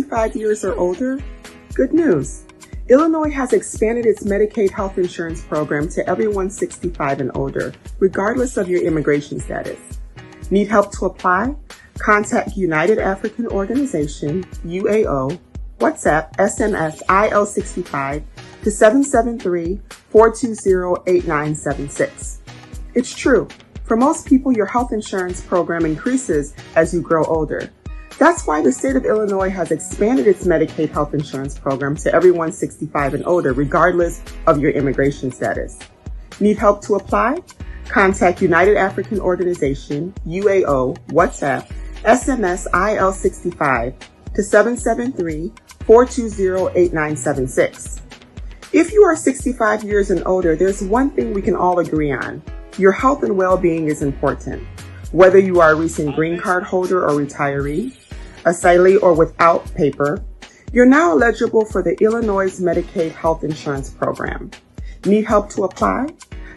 65 years or older? Good news. Illinois has expanded its Medicaid health insurance program to everyone 65 and older, regardless of your immigration status. Need help to apply? Contact United African Organization, UAO, WhatsApp, SMS, IL65 to 773-420-8976. It's true. For most people, your health insurance program increases as you grow older. That's why the state of Illinois has expanded its Medicaid health insurance program to everyone 65 and older, regardless of your immigration status. Need help to apply? Contact United African Organization, UAO, WhatsApp, SMS IL65 to 773-420-8976. If you are 65 years and older, there's one thing we can all agree on. Your health and well-being is important. Whether you are a recent green card holder or retiree, asylee or without paper, you're now eligible for the Illinois Medicaid Health Insurance Program. Need help to apply?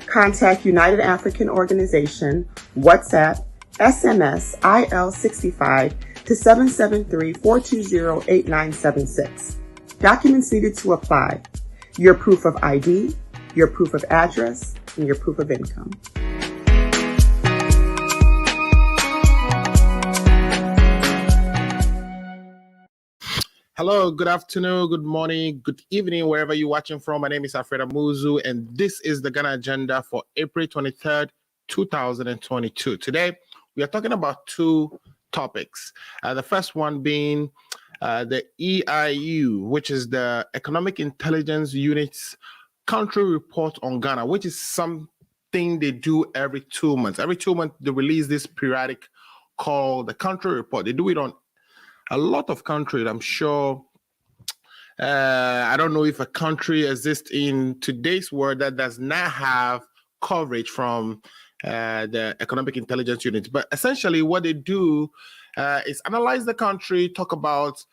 Contact United African Organization, WhatsApp, SMS IL65 to 773-420-8976. Documents needed to apply: your proof of ID, your proof of address, and your proof of income. Hello, good afternoon, good morning, good evening, wherever you're watching from. My name is Alfred Amuzu, and this is the Ghana Agenda for April 23rd, 2022. Today, we are talking about two topics. The first one being the EIU, which is the Economic Intelligence Unit's country report on Ghana, which is something they do every 2 months. Every 2 months, they release this periodic called the country report. They do it on a lot of countries. I'm sure, I don't know if a country exists in today's world that does not have coverage from the Economic Intelligence Unit. But essentially what they do is analyze the country, talk about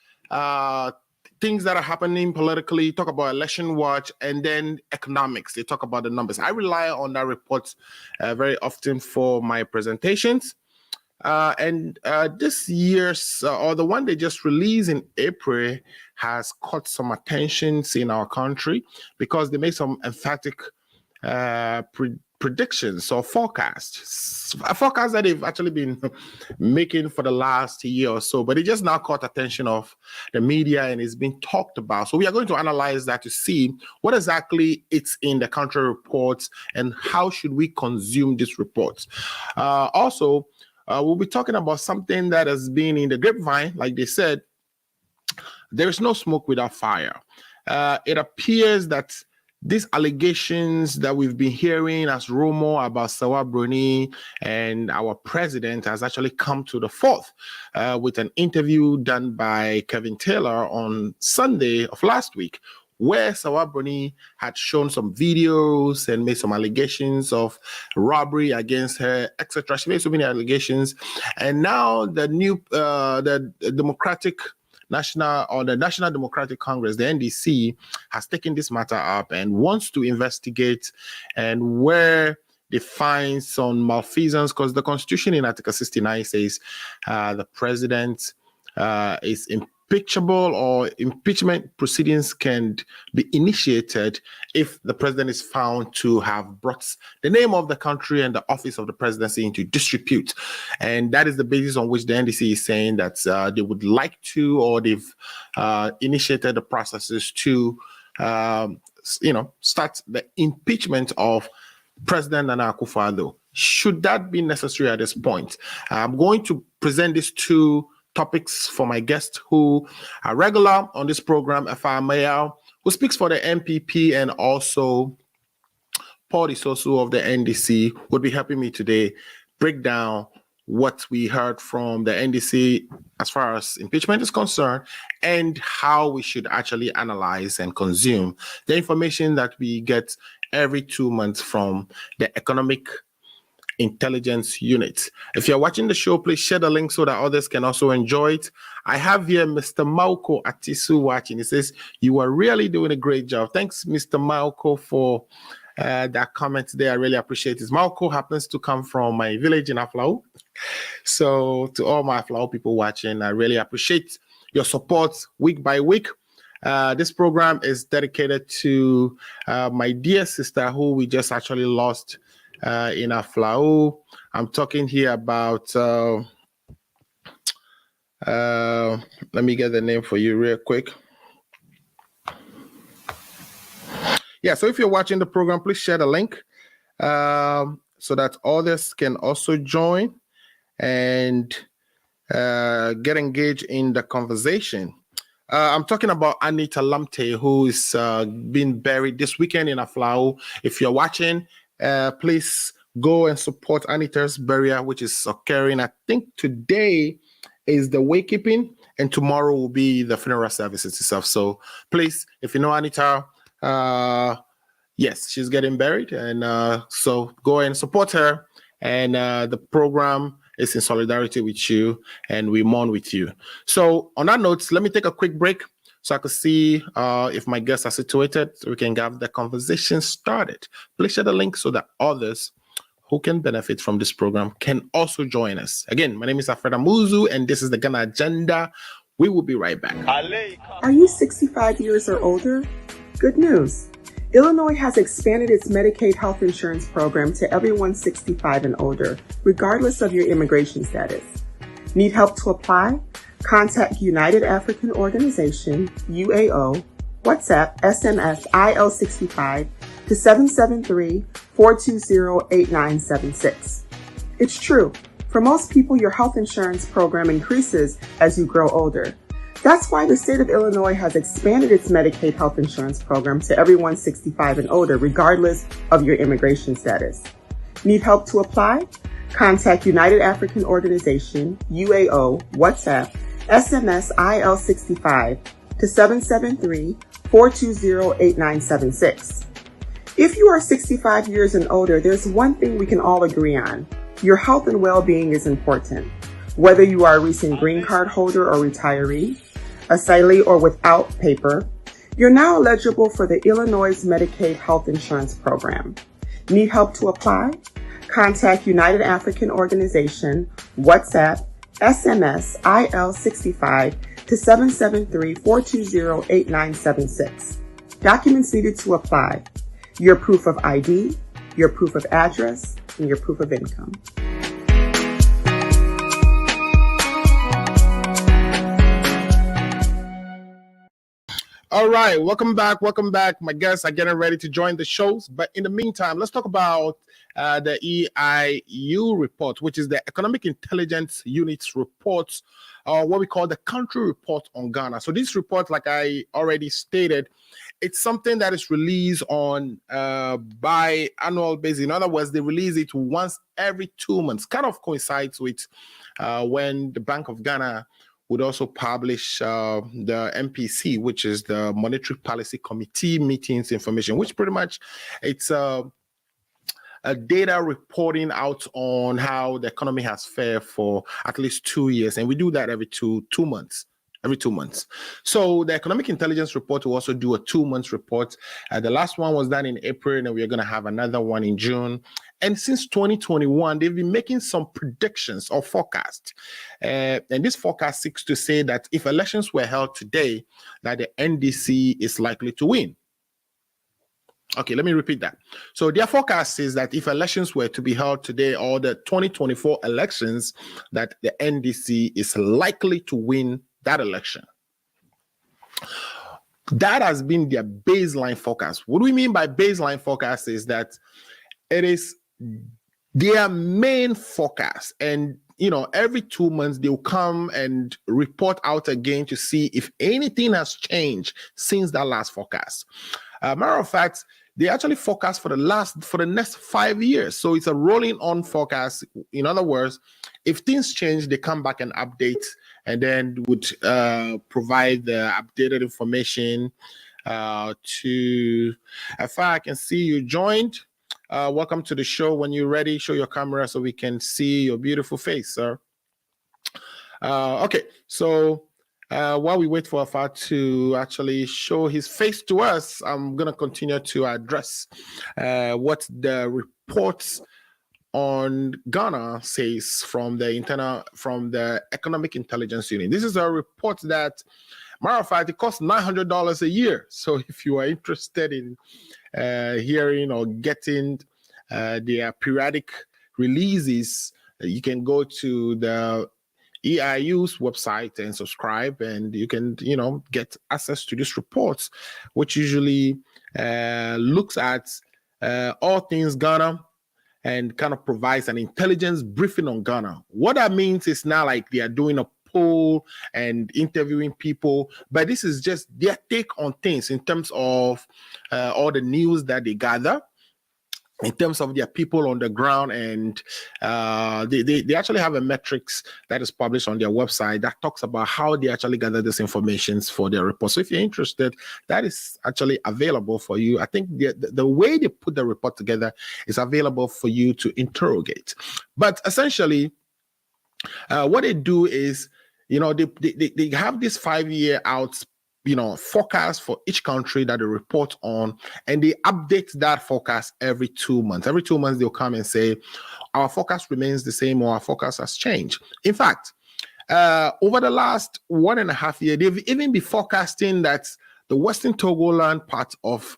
things that are happening politically, talk about election watch, and then economics. They talk about the numbers. I rely on that report very often for my presentations. And this year's, or the one they just released in April, has caught some attention in our country because they made some emphatic predictions or forecasts, a forecast that they've actually been making for the last year or so, but it just now caught attention of the media and is being talked about. So we are going to analyze that to see what exactly it's in the country reports and how should we consume these reports. Also, we'll be talking about something that has been in the grapevine. Like they said, there is no smoke without fire. It appears that these allegations that we've been hearing as rumor about Sawa Bruni and our president has actually come to the forth with an interview done by Kevin Taylor on Sunday of last week, where Sawa Bruni had shown some videos and made some allegations of robbery against her, etc. She made so many allegations, and now the new the National Democratic Congress, the NDC, has taken this matter up and wants to investigate and where they find some malfeasance, because the Constitution in Article 69 says the president is impeachable, or impeachment proceedings can be initiated if the president is found to have brought the name of the country and the office of the presidency into disrepute. And that is the basis on which the NDC is saying that they would like to, or they've initiated the processes to, start the impeachment of President Nana Akufo-Addo. Should that be necessary at this point? I'm going to present these two topics for my guests who are regular on this program, Efa Mayal, who speaks for the NPP, and also Paul Isosu of the NDC would be helping me today break down what we heard from the NDC as far as impeachment is concerned, and how we should actually analyze and consume the information that we get every 2 months from the Economic Intelligence Unit. If you're watching the show, please share the link so that others can also enjoy it. I have here Mr. Mauko Atisu watching. He says, "You are really doing a great job." Thanks, Mr. Mauko, for that comment there. I really appreciate it. Mauko happens to come from my village in Aflao. So to all my Aflao people watching, I really appreciate your support week by week. This program is dedicated to my dear sister who we just actually lost in Aflao. I'm talking here about, let me get the name for you real quick. Yeah, so if you're watching the program, please share the link so that others can also join and get engaged in the conversation. I'm talking about Anita Lamte, who is being buried this weekend in Aflao. If you're watching, please go and support Anita's burial, which is occurring. I think today is the wakekeeping, and tomorrow will be the funeral services itself. So please, if you know Anita, yes, she's getting buried, and so go and support her. And the program is in solidarity with you, and we mourn with you. So on that note, let me take a quick break so I can see if my guests are situated, so we can have the conversation started. Please share the link so that others who can benefit from this program can also join us. Again, my name is Alfred Amuzu, and this is the Ghana Agenda. We will be right back. Are you 65 years or older? Good news. Illinois has expanded its Medicaid health insurance program to everyone 65 and older, regardless of your immigration status. Need help to apply? Contact United African Organization, UAO, WhatsApp, SMS, IL65 to 773-420-8976. It's true. For most people, your health insurance program increases as you grow older. That's why the state of Illinois has expanded its Medicaid health insurance program to everyone 65 and older, regardless of your immigration status. Need help to apply? Contact United African Organization, UAO, WhatsApp, SMS IL65 to 773-420-8976. If you are 65 years and older, there's one thing we can all agree on. Your health and well-being is important. Whether you are a recent green card holder or retiree, asylee or without paper, you're now eligible for the Illinois Medicaid Health Insurance Program. Need help to apply? Contact United African Organization, WhatsApp, SMS IL65 to 773-420-8976. Documents needed to apply: your proof of ID, your proof of address, and your proof of income. All right, welcome back. Welcome back. My guests are getting ready to join the shows. But in the meantime, let's talk about the EIU report, which is the Economic Intelligence Unit's report, what we call the country report on Ghana. So this report, like I already stated, it's something that is released on biannual basis. In other words, they release it once every 2 months. Kind of coincides with when the Bank of Ghana would also publish the MPC, which is the Monetary Policy Committee meetings information, which pretty much it's a data reporting out on how the economy has fared for at least 2 years. And we do that every two months. Every 2 months. So the Economic Intelligence Report will also do a 2 months report. The last one was done in April, and we're going to have another one in June. And since 2021, they've been making some predictions or forecasts. And this forecast seeks to say that if elections were held today, that the NDC is likely to win. Okay, let me repeat that. So their forecast is that if elections were to be held today, or the 2024 elections, that the NDC is likely to win that election. That has been their baseline forecast. What we mean by baseline forecast is that it is their main forecast, and every 2 months they'll come and report out again to see if anything has changed since that last forecast. Matter of fact, they actually forecast for the next 5 years. So it's a rolling on forecast. In other words, if things change, they come back and update, and then would provide the updated information to. If I can see you joined. Welcome to the show. When you're ready, show your camera so we can see your beautiful face, sir. Okay, so while we wait for Afar to actually show his face to us, I'm going to continue to address what the reports on Ghana says from the Economic Intelligence Unit. This is a report that, matter of fact, it costs $900 a year. So if you are interested in hearing or getting their periodic releases, you can go to the EIU's website and subscribe, and you can, get access to these reports, which usually looks at all things Ghana and kind of provides an intelligence briefing on Ghana. What that means is not like they are doing a poll and interviewing people, but this is just their take on things in terms of all the news that they gather, in terms of their people on the ground, and they actually have a metrics that is published on their website that talks about how they actually gather this information for their report. So if you're interested, that is actually available for you. I think the way they put the report together is available for you to interrogate. But essentially, what they do is, they have this 5-year out forecast for each country that they report on, and they update that forecast every 2 months. Every 2 months, they'll come and say, our forecast remains the same or our forecast has changed. In fact, over the last 1.5 years, they've even been forecasting that the Western Togoland part of,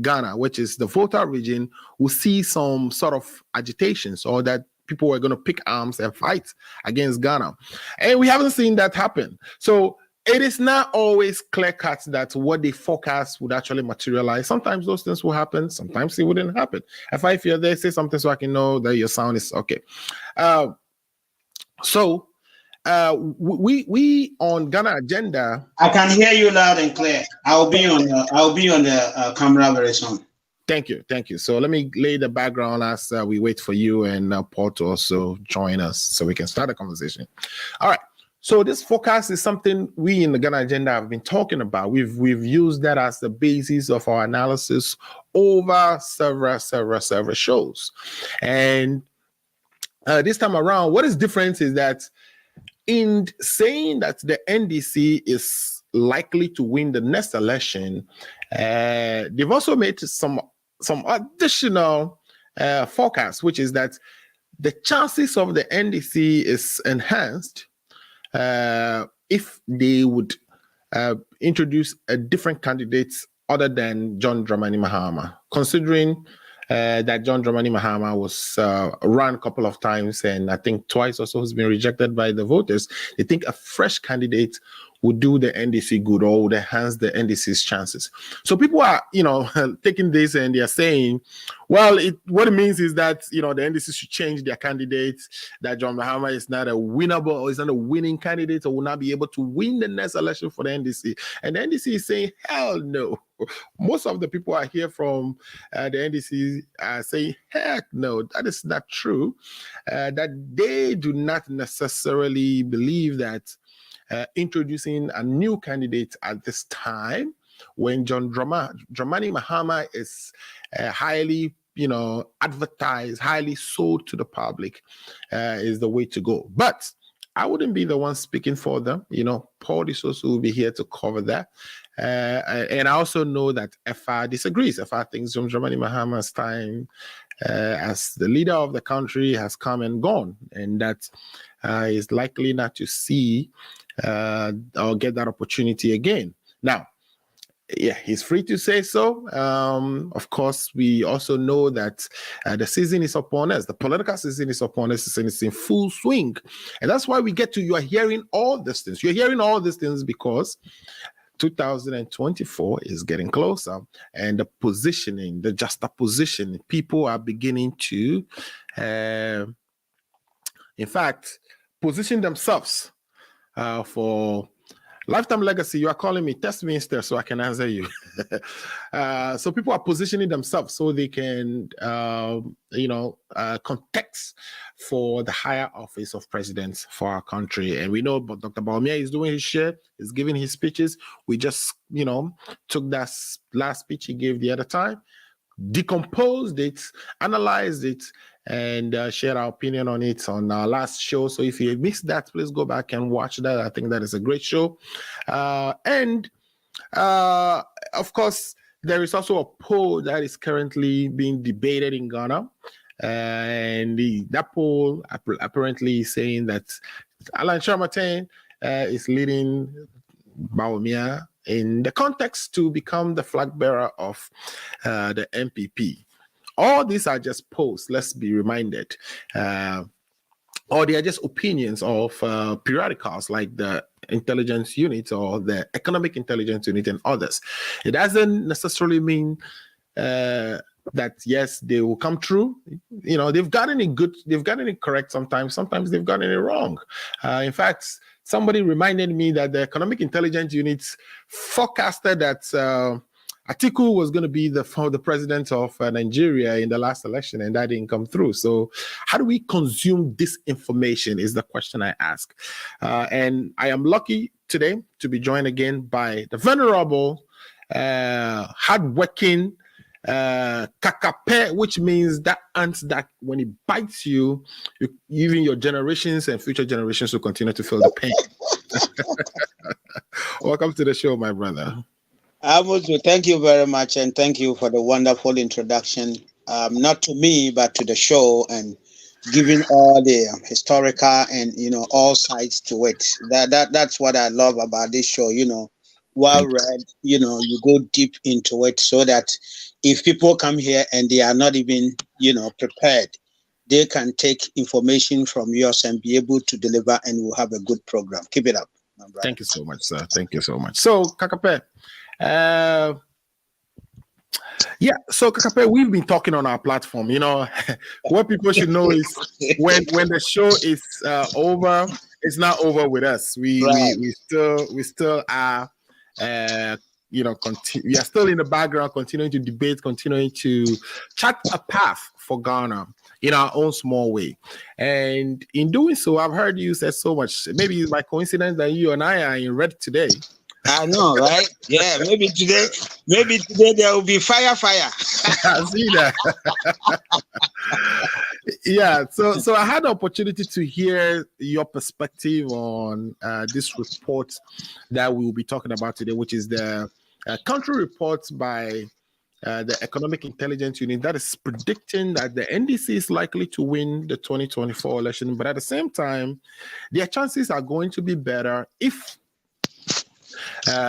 Ghana, which is the Volta region, will see some sort of agitations, or that people are going to pick arms and fight against Ghana. And we haven't seen that happen. So it is not always clear-cut that what they forecast would actually materialize. Sometimes those things will happen. Sometimes it wouldn't happen. If you're there, say something so I can know that your sound is okay. We on Ghana Agenda. I can hear you loud and clear. I'll be on the camera very soon. Thank you. So let me lay the background as we wait for you and Paul to also join us so we can start the conversation. All right. So this forecast is something we in the Ghana Agenda have been talking about. We've used that as the basis of our analysis over several shows. And this time around, what is different is that in saying that the NDC is likely to win the next election, they've also made some additional forecast, which is that the chances of the NDC is enhanced if they would introduce a different candidate other than John Dramani Mahama, considering that John Dramani Mahama was run a couple of times, and I think twice also has been rejected by the voters. They think a fresh candidate would do the NDC good or would enhance the NDC's chances. So people are, taking this and they're saying, well, what it means is that, the NDC should change their candidates, that John Mahama is not a winnable or is not a winning candidate or will not be able to win the next election for the NDC. And the NDC is saying, hell no. Most of the people I hear from the NDC are saying, heck no, that is not true. That they do not necessarily believe that introducing a new candidate at this time, when John Dramani Mahama is highly, advertised, highly sold to the public, is the way to go. But I wouldn't be the one speaking for them. Paul Disoso will be here to cover that. And I also know that FR disagrees. FR thinks John Dramani Mahama's time as the leader of the country has come and gone, and that is likely not to see or get that opportunity again. Now, yeah, he's free to say so. Of course, we also know that the season is upon us. The political season is upon us, and it's in full swing. And that's why you are hearing all these things. You're hearing all these things because 2024 is getting closer, and the positioning, the juxtaposition, people are beginning to, in fact, position themselves for lifetime legacy. You are calling me, test me instead so I can answer you. So people are positioning themselves so they can, context for the higher office of president for our country. And we know Dr. Bawumia is doing his share, is giving his speeches. We just, took that last speech he gave the other time, decomposed it, analyzed it, and shared our opinion on it on our last show. So if you missed that, please go back and watch that. I think that is a great show. And of course, there is also a poll that is currently being debated in Ghana. and that poll apparently is saying that Alan Sharmatin is leading Bawumia in the context to become the flag bearer of the MPP. All these are just polls, let's be reminded. Or they are just opinions of periodicals like the intelligence unit or the economic intelligence unit and others. It doesn't necessarily mean that yes, they will come true. You know, they've gotten it correct sometimes they've gotten it wrong. In fact, somebody reminded me that the economic intelligence units forecasted that Atiku was going to be the president of Nigeria in the last election, and that didn't come through. So how do we consume this information is the question I ask. And I am lucky today to be joined again by the venerable, hardworking Kakape, which means that ant that when it bites you, even your generations and future generations will continue to feel the pain. Welcome to the show, my brother. Amuzu, thank you very much, and thank you for the wonderful introduction, not to me, but to the show, and giving all the historical and, you know, all sides to it. That's what I love about this show, you know, well read, you know, you go deep into it so that if people come here and they are not even, you know, prepared, they can take information from yours and be able to deliver, and we'll have a good program. Keep it up, my brother. Thank you so much, sir. Thank you so much. So, Kakape, so Kakape, we've been talking on our platform. You know, what people should know is when the show is over, it's not over with us. We still are, you know, we are still in the background, continuing to debate, continuing to chart a path for Ghana in our own small way. And in doing so, I've heard you say so much. Maybe it's by coincidence that you and I are in red today. I know, right? Yeah, maybe today there will be fire. I see that. Yeah, so I had the opportunity to hear your perspective on this report that we will be talking about today, which is the country report by the Economic Intelligence Unit that is predicting that the NDC is likely to win the 2024 election, but at the same time, their chances are going to be better if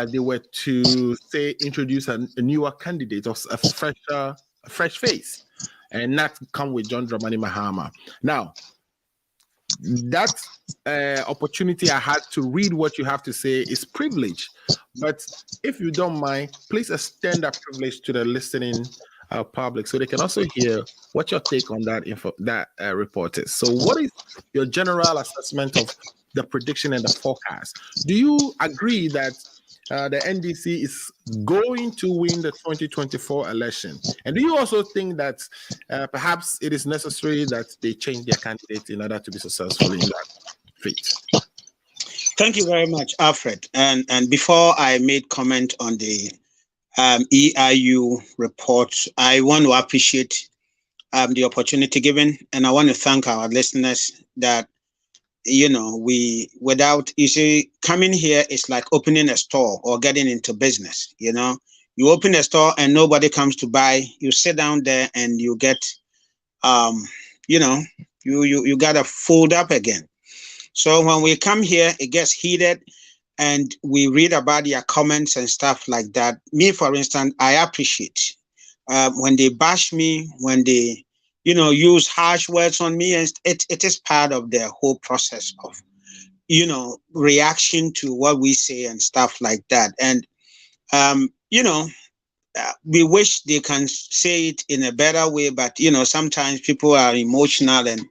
they were to, say, introduce a newer candidate or a fresh face, and not come with John Dramani Mahama. Now, that opportunity I had to read what you have to say is privilege. But if you don't mind, please extend that privilege to the listening public so they can also hear what your take on that report is. So what is your general assessment of the prediction and the forecast? Do you agree that the NDC is going to win the 2024 election? And do you also think that perhaps it is necessary that they change their candidate in order to be successful in that feat? Thank you very much, Alfred. And before I made comment on the EIU report, I want to appreciate the opportunity given, and I want to thank our listeners that, you know, you see, coming here is like opening a store or getting into business. You know, you open a store and nobody comes to buy. You sit down there and you get, you know, you gotta fold up again. So when we come here, it gets heated, and we read about their comments and stuff like that. Me, for instance, I appreciate when they bash me, when they, you know, use harsh words on me, and it is part of their whole process of, you know, reaction to what we say and stuff like that. And, you know, we wish they can say it in a better way, but, you know, sometimes people are emotional, and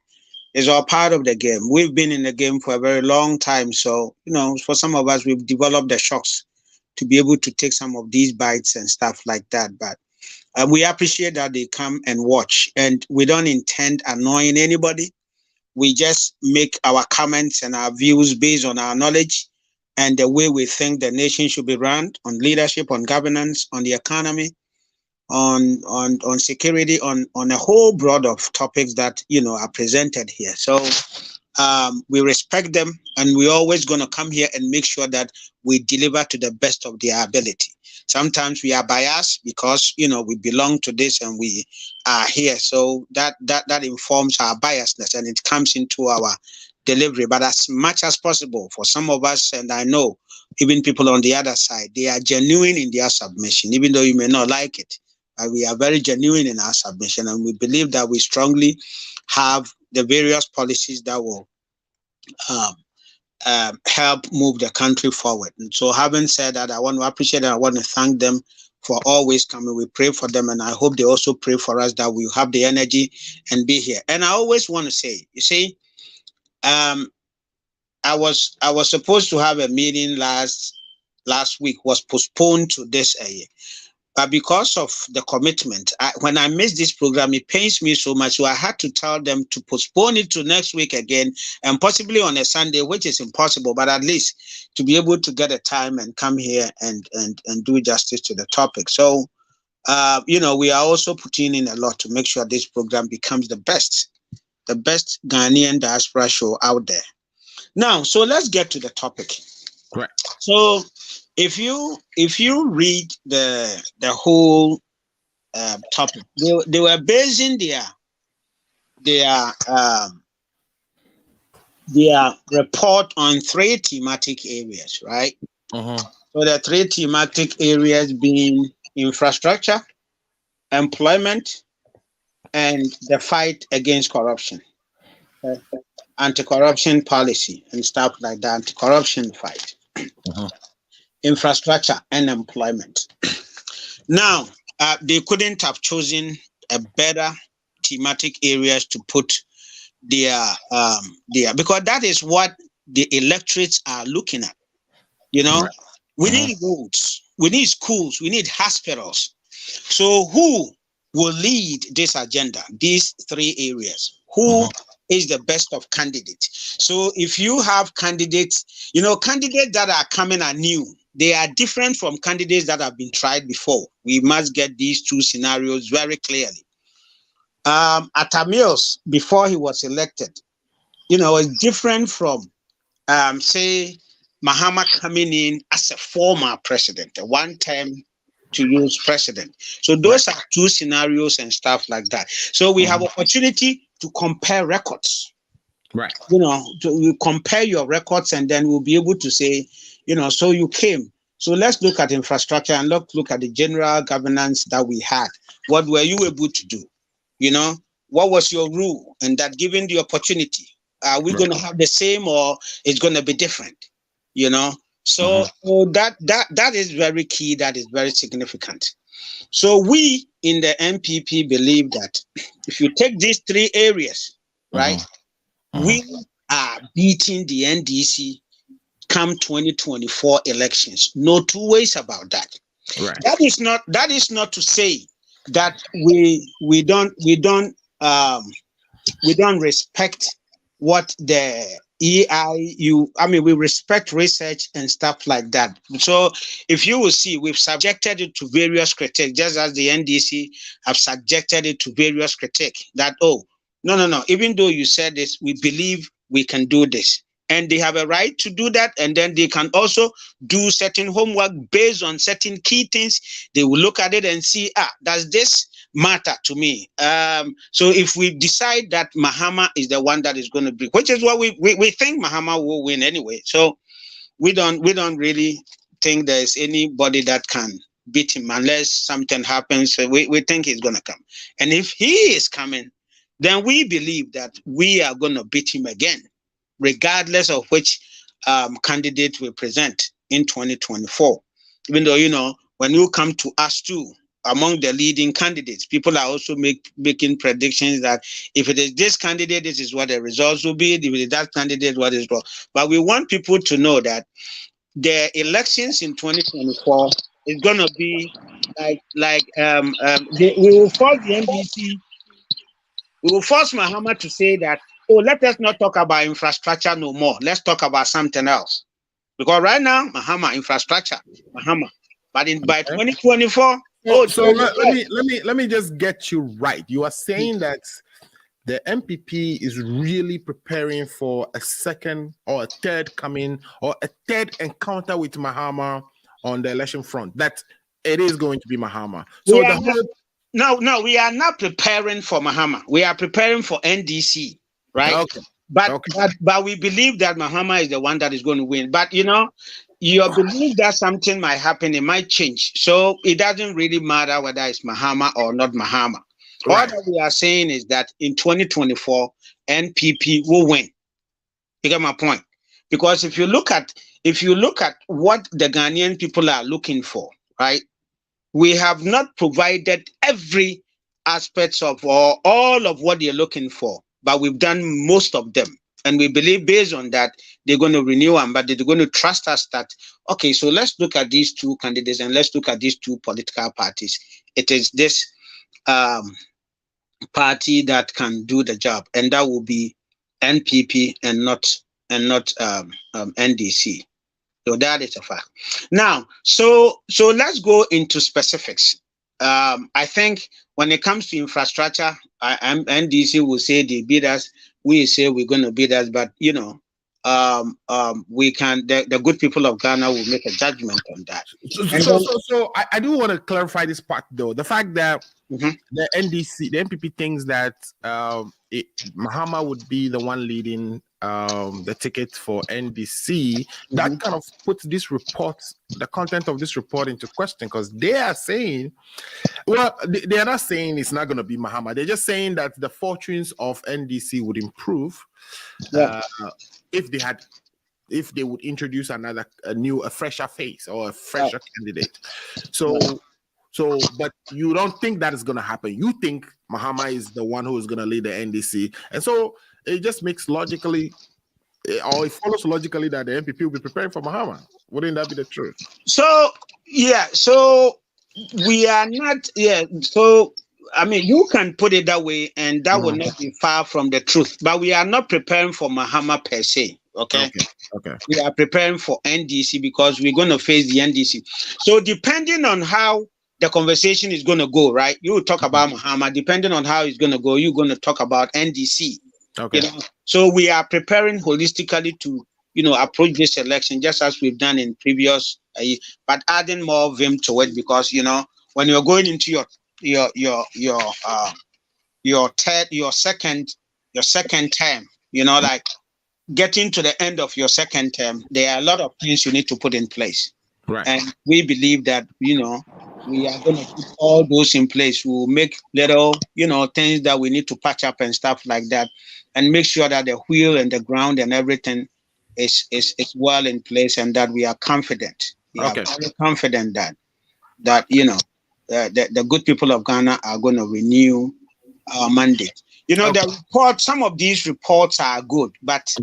it's all part of the game. We've been in the game for a very long time. So, you know, for some of us, we've developed the shocks to be able to take some of these bites and stuff like that. But we appreciate that they come and watch, and we don't intend annoying anybody. We just make our comments and our views based on our knowledge and the way we think the nation should be run, on leadership, on governance, on the economy, on security, on a whole broad of topics that, you know, are presented here. So We respect them, and we're always going to come here and make sure that we deliver to the best of their ability. Sometimes we are biased because, we belong to this and we are here. So that informs our biasness, and it comes into our delivery. But as much as possible, for some of us, and I know even people on the other side, they are genuine in their submission, even though you may not like it. We are very genuine in our submission, and we believe that we strongly have the various policies that will help move the country forward. And so, having said that, I want to appreciate and I want to thank them for always coming. We pray for them, and I hope they also pray for us that we have the energy and be here. And I always want to say, you see, I was supposed to have a meeting last week, was postponed to this year. But because of the commitment, when I missed this program, it pains me so much. So I had to tell them to postpone it to next week again, and possibly on a Sunday, which is impossible, but at least to be able to get a time and come here and do justice to the topic. So, we are also putting in a lot to make sure this program becomes the best Ghanaian diaspora show out there. Now, so let's get to the topic. Right. So, if you read the whole topic, they were basing their report on 3 thematic areas, right? Uh-huh. So the 3 thematic areas being infrastructure, employment, and the fight against corruption, anti-corruption policy and stuff like that, anti-corruption fight. Uh-huh. Infrastructure and employment. Now, they couldn't have chosen a better thematic areas to put their because that is what the electorates are looking at. Right. We need roads, we need schools, we need hospitals. So who will lead this agenda? These 3 areas. Who is the best of candidates? So if you have candidates, candidates that are coming are new. They are different from candidates that have been tried before. We must get these 2 scenarios very clearly. Atta Mills, before he was elected, is different from, say, Mahama coming in as a former president, a one-term to use president. So those are 2 scenarios and stuff like that. So we have opportunity to compare records. Right. To compare your records, and then we'll be able to say, so you came. So let's look at infrastructure and look at the general governance that we had. What were you able to do? What was your rule? And that given the opportunity, are we going to have the same, or it's going to be different? So that is very key. That is very significant. So we in the NPP believe that if you take these 3 areas, right, we are beating the NDC come 2024 elections. No 2 ways about that. Right. That is not to say that we don't respect what the EIU. I mean, we respect research and stuff like that. So if you will see, we've subjected it to various critiques, just as the NDC have subjected it to various critiques. That no. Even though you said this, we believe we can do this. And they have a right to do that. And then they can also do certain homework based on certain key things. They will look at it and see, does this matter to me? So if we decide that Mahama is the one that is going to be, which is what we think Mahama will win anyway. So we don't really think there's anybody that can beat him unless something happens. We think he's going to come. And if he is coming, then we believe that we are going to beat him again, regardless of which candidate we present in 2024. Even though, when you come to us too, among the leading candidates, people are also making predictions that if it is this candidate, this is what the results will be. If it is that candidate, what is wrong. But we want people to know that the elections in 2024 is going to be we will force the NDC, we will force Mahama to say that, let us not talk about infrastructure no more. Let's talk about something else. Because right now, Mahama, infrastructure, Mahama. But by 2024, let me just get you right. You are saying that the MPP is really preparing for a second or a third coming or a third encounter with Mahama on the election front. That it is going to be Mahama. So no, we are not preparing for Mahama. We are preparing for NDC, right? Okay. But we believe that Mahama is the one that is going to win. But you believe that something might happen, it might change. So it doesn't really matter whether it's Mahama or not Mahama. Right. All that we are saying is that in 2024, NPP will win. You get my point? Because if you look at what the Ghanaian people are looking for, right? We have not provided every aspects of or all of what they're looking for, but we've done most of them. And we believe based on that, they're going to renew them, but they're going to trust us that, okay, so let's look at these two candidates and let's look at these two political parties. It is this party that can do the job, and that will be NPP and not NDC. So that is a fact. Now, so let's go into specifics. I think when it comes to infrastructure, NDC will say they beat us. We say we're going to beat us, but we can. The good people of Ghana will make a judgment on that. So I do want to clarify this part though. The fact that the NDC, the MPP thinks that Mahama would be the one leading the ticket for NDC, that kind of puts this report, the content of this report, into question, because they are saying, well, they are not saying it's not going to be Mahama. They're just saying that the fortunes of NDC would improve if they would introduce a fresher face or a fresher candidate. So, but you don't think that is going to happen. You think Mahama is the one who is going to lead the NDC. And so it just makes logically, or it follows logically that the MPP will be preparing for Mahama. Wouldn't that be the truth? So we are not, so, I mean, you can put it that way, and that will not be far from the truth. But we are not preparing for Mahama per se, okay? We are preparing for NDC because we're going to face the NDC. So depending on how the conversation is going to go, right? You will talk about Mahama. Depending on how it's going to go, you're going to talk about NDC. Okay. So we are preparing holistically to, approach this election just as we've done in previous, but adding more vim to it because, when you're going into your second term, like getting to the end of your second term, there are a lot of things you need to put in place. Right. And we believe that, we are going to put all those in place. We'll make little, things that we need to patch up and stuff like that, and make sure that the wheel and the ground and everything is well in place, and that we are confident. We are very confident that the good people of Ghana are going to renew our mandate. The report, some of these reports are good, but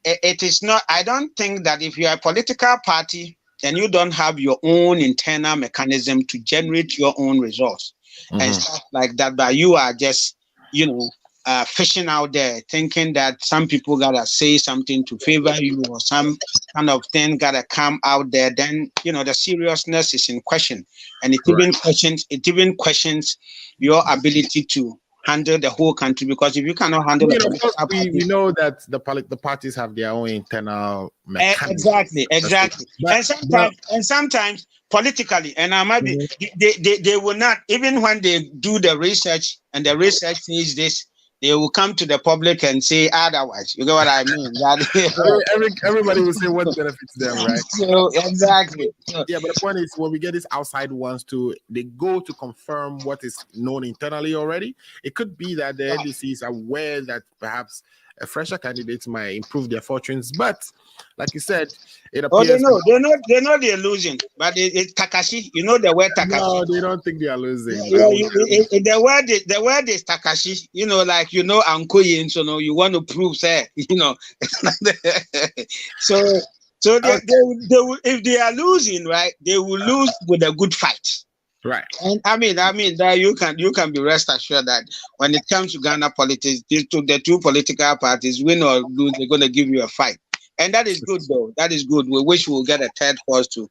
it is not. I don't think that if you are a political party and you don't have your own internal mechanism to generate your own results and stuff like that, but you are just, fishing out there, thinking that some people gotta say something to favor you or some kind of thing gotta come out there, then the seriousness is in question, and it even questions your ability to handle the whole country, because if you cannot handle we know that the parties have their own internal mechanism. Exactly. And sometimes politically, and I might be, they will not, even when they do the research and the research says this, they will come to the public and say otherwise. You get what I mean? Everybody will say what benefits them, right? So exactly. But the point is, when we get these outside ones they go to confirm what is known internally already. It could be that the NDC is aware that perhaps a fresher candidate might improve their fortunes, but like you said, it appears. They know they're losing, but it's Takashi. You know the word Takashi. No, they don't think they are losing. The word is Takashi. Ankoyin. So you want to prove, say, So they will, if they are losing, right, they will lose with a good fight. Right. And I mean that you can be rest assured that when it comes to Ghana politics, the two political parties, win or lose, they're going to give you a fight. And that is good, though. That is good. We wish we'll get a third horse to,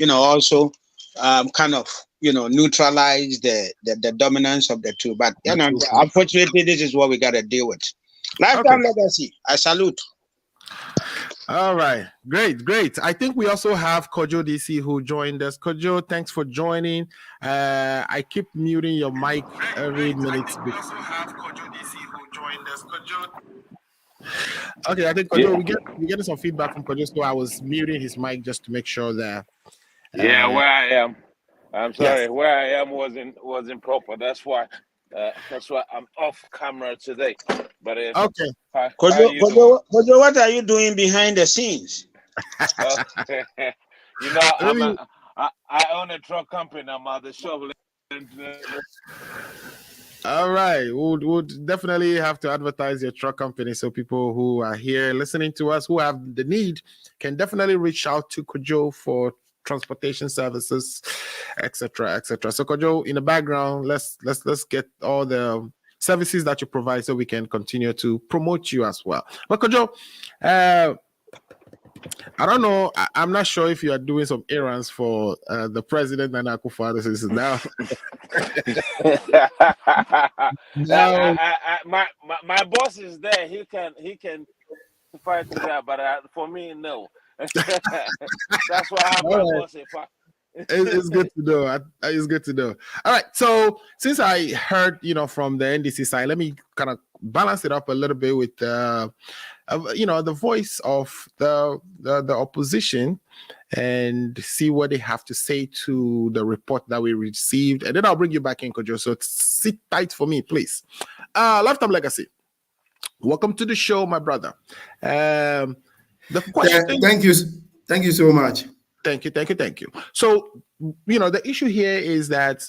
also kind of neutralize the dominance of the two. But unfortunately, this is what we got to deal with. Lifetime legacy. I salute. All right, great. I think we also have Kojo DC who joined us. Kojo, thanks for joining. I keep muting your mic every minute. We also have Kojo DC who joined us. Kojo. Okay, I think Kojo, we're getting some feedback from Kojo, so I was muting his mic just to make sure that. Where I am. I'm sorry, yes. Where I am wasn't proper. That's why I'm off camera today. But okay. Kojo, what are you doing behind the scenes? I own a truck company. I'm at the shovel. All right, we'll definitely have to advertise your truck company so people who are here listening to us who have the need can definitely reach out to Kojo for transportation services, etc. So Kojo, in the background, let's get all the services that you provide so we can continue to promote you as well. But Kojo, I don't know. I'm not sure if you are doing some errands for the president and Akufo-Addo since now. My boss is there. He can fight that, but for me, no. That's why I have my boss. It's good to know. It's good to know. All right. So since I heard, from the NDC side, let me kind of balance it up a little bit with, the voice of the opposition and see what they have to say to the report that we received. And then I'll bring you back in, Kojo. So sit tight for me, please. Lifetime Legacy. Welcome to the show, my brother. The question. Thank you so much. Thank you. So, the issue here is that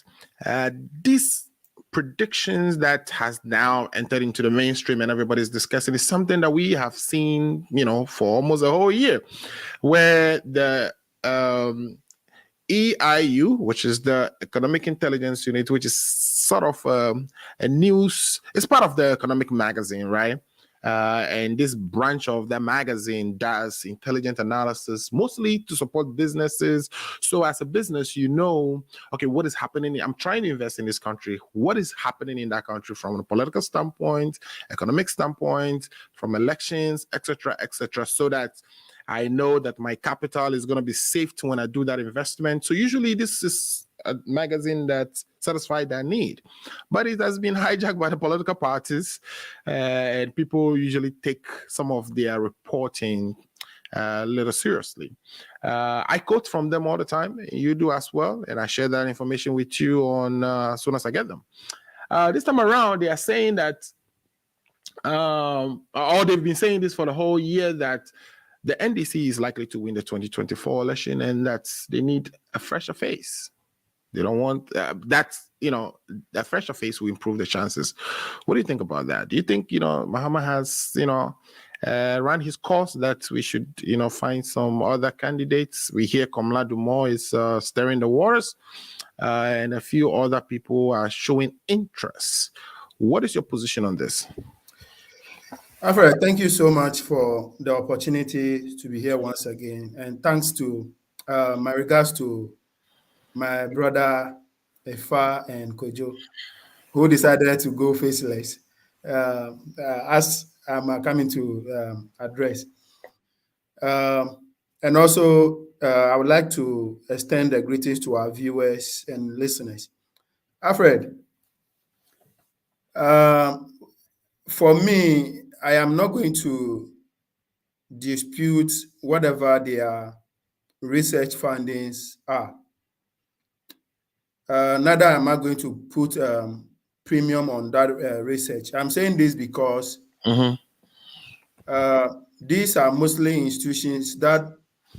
these predictions that has now entered into the mainstream and everybody's discussing is something that we have seen, for almost a whole year, where the EIU, which is the Economic Intelligence Unit, which is sort of a news, it's part of the Economic Magazine, right? And this branch of the magazine does intelligent analysis, mostly to support businesses. So as a business, okay, what is happening? I'm trying to invest in this country. What is happening in that country from a political standpoint, economic standpoint, from elections, etc., so that I know that my capital is going to be safe when I do that investment. So usually this is a magazine that satisfies that need, but it has been hijacked by the political parties, and people usually take some of their reporting a little seriously. I quote from them all the time. You do as well, and I share that information with you on as soon as I get them. This time around, they are saying that, or they've been saying this for the whole year, that the NDC is likely to win the 2024 election, and that they need a fresher face. They don't want that fresher face will improve the chances. What do you think about that? Do you think, Mahama has, run his course, that we should, find some other candidates? We hear Komla Dumor is stirring the waters, and a few other people are showing interest. What is your position on this? Alfred, thank you so much for the opportunity to be here once again. And thanks to my regards to my brother Efa and Kojo, who decided to go faceless, as I'm coming to address. And also, I would like to extend the greetings to our viewers and listeners. Alfred, for me, I am not going to dispute whatever their research findings are. Neither am I going to put premium on that research. I'm saying this because these are mostly institutions that,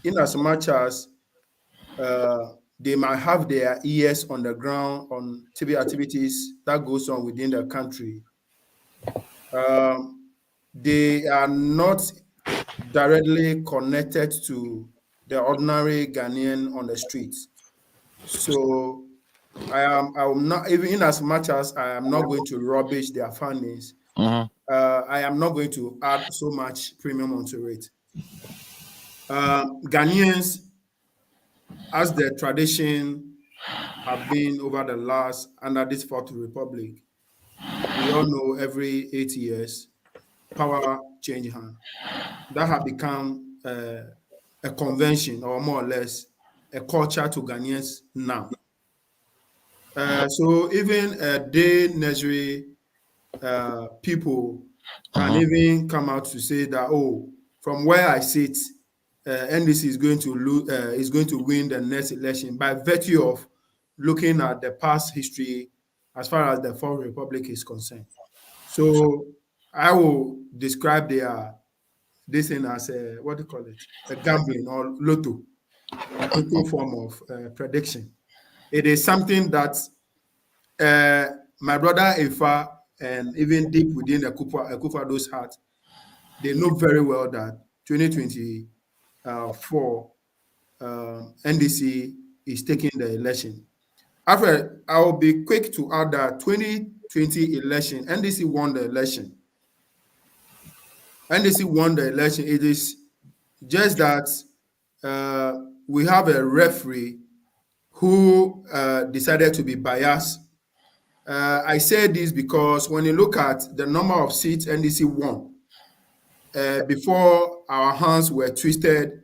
in as much as they might have their ears on the ground on TV activities that goes on within the country, they are not directly connected to the ordinary Ghanaian on the streets. So I am not, even in as much as I am not going to rubbish their findings, I am not going to add so much premium onto it. Ghanaians, as the tradition have been over the last, under this Fourth Republic. We all know every 8 years, power change hand. That have become a convention, or more or less a culture to Ghanaians now. So even day nursery people can even come out to say that, oh, from where I sit, NDC is going to win the next election by virtue of looking at the past history as far as the Fourth Republic is concerned. So I will describe this thing as a, what do you call it? A gambling or lotto form of prediction. It is something that my brother Ifa and even deep within the Akufo-Addo's heart, they know very well that 2024 NDC is taking the election. After, I will be quick to add that 2020 election, NDC won the election. NDC won the election. It is just that we have a referee who decided to be biased. I say this because when you look at the number of seats NDC won, before our hands were twisted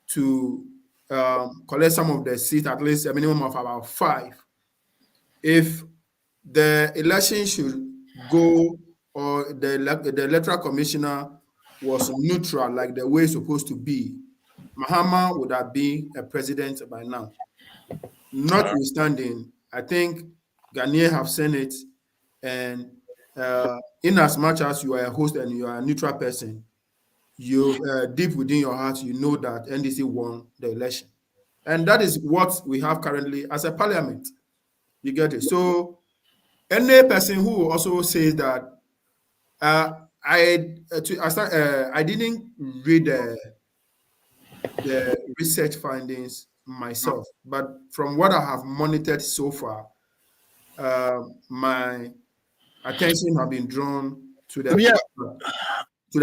to collect some of the seats, at least a minimum of about 5. If the election should go, or the electoral commissioner was neutral, like the way it's supposed to be, Mahama would have been a president by now. Notwithstanding, I think Ghanaians have seen it, and in as much as you are a host and you are a neutral person, you deep within your heart, you know that NDC won the election. And that is what we have currently as a parliament. You get it? So any person who also says that I didn't read the research findings myself, but from what I have monitored so far, my attention have been drawn to the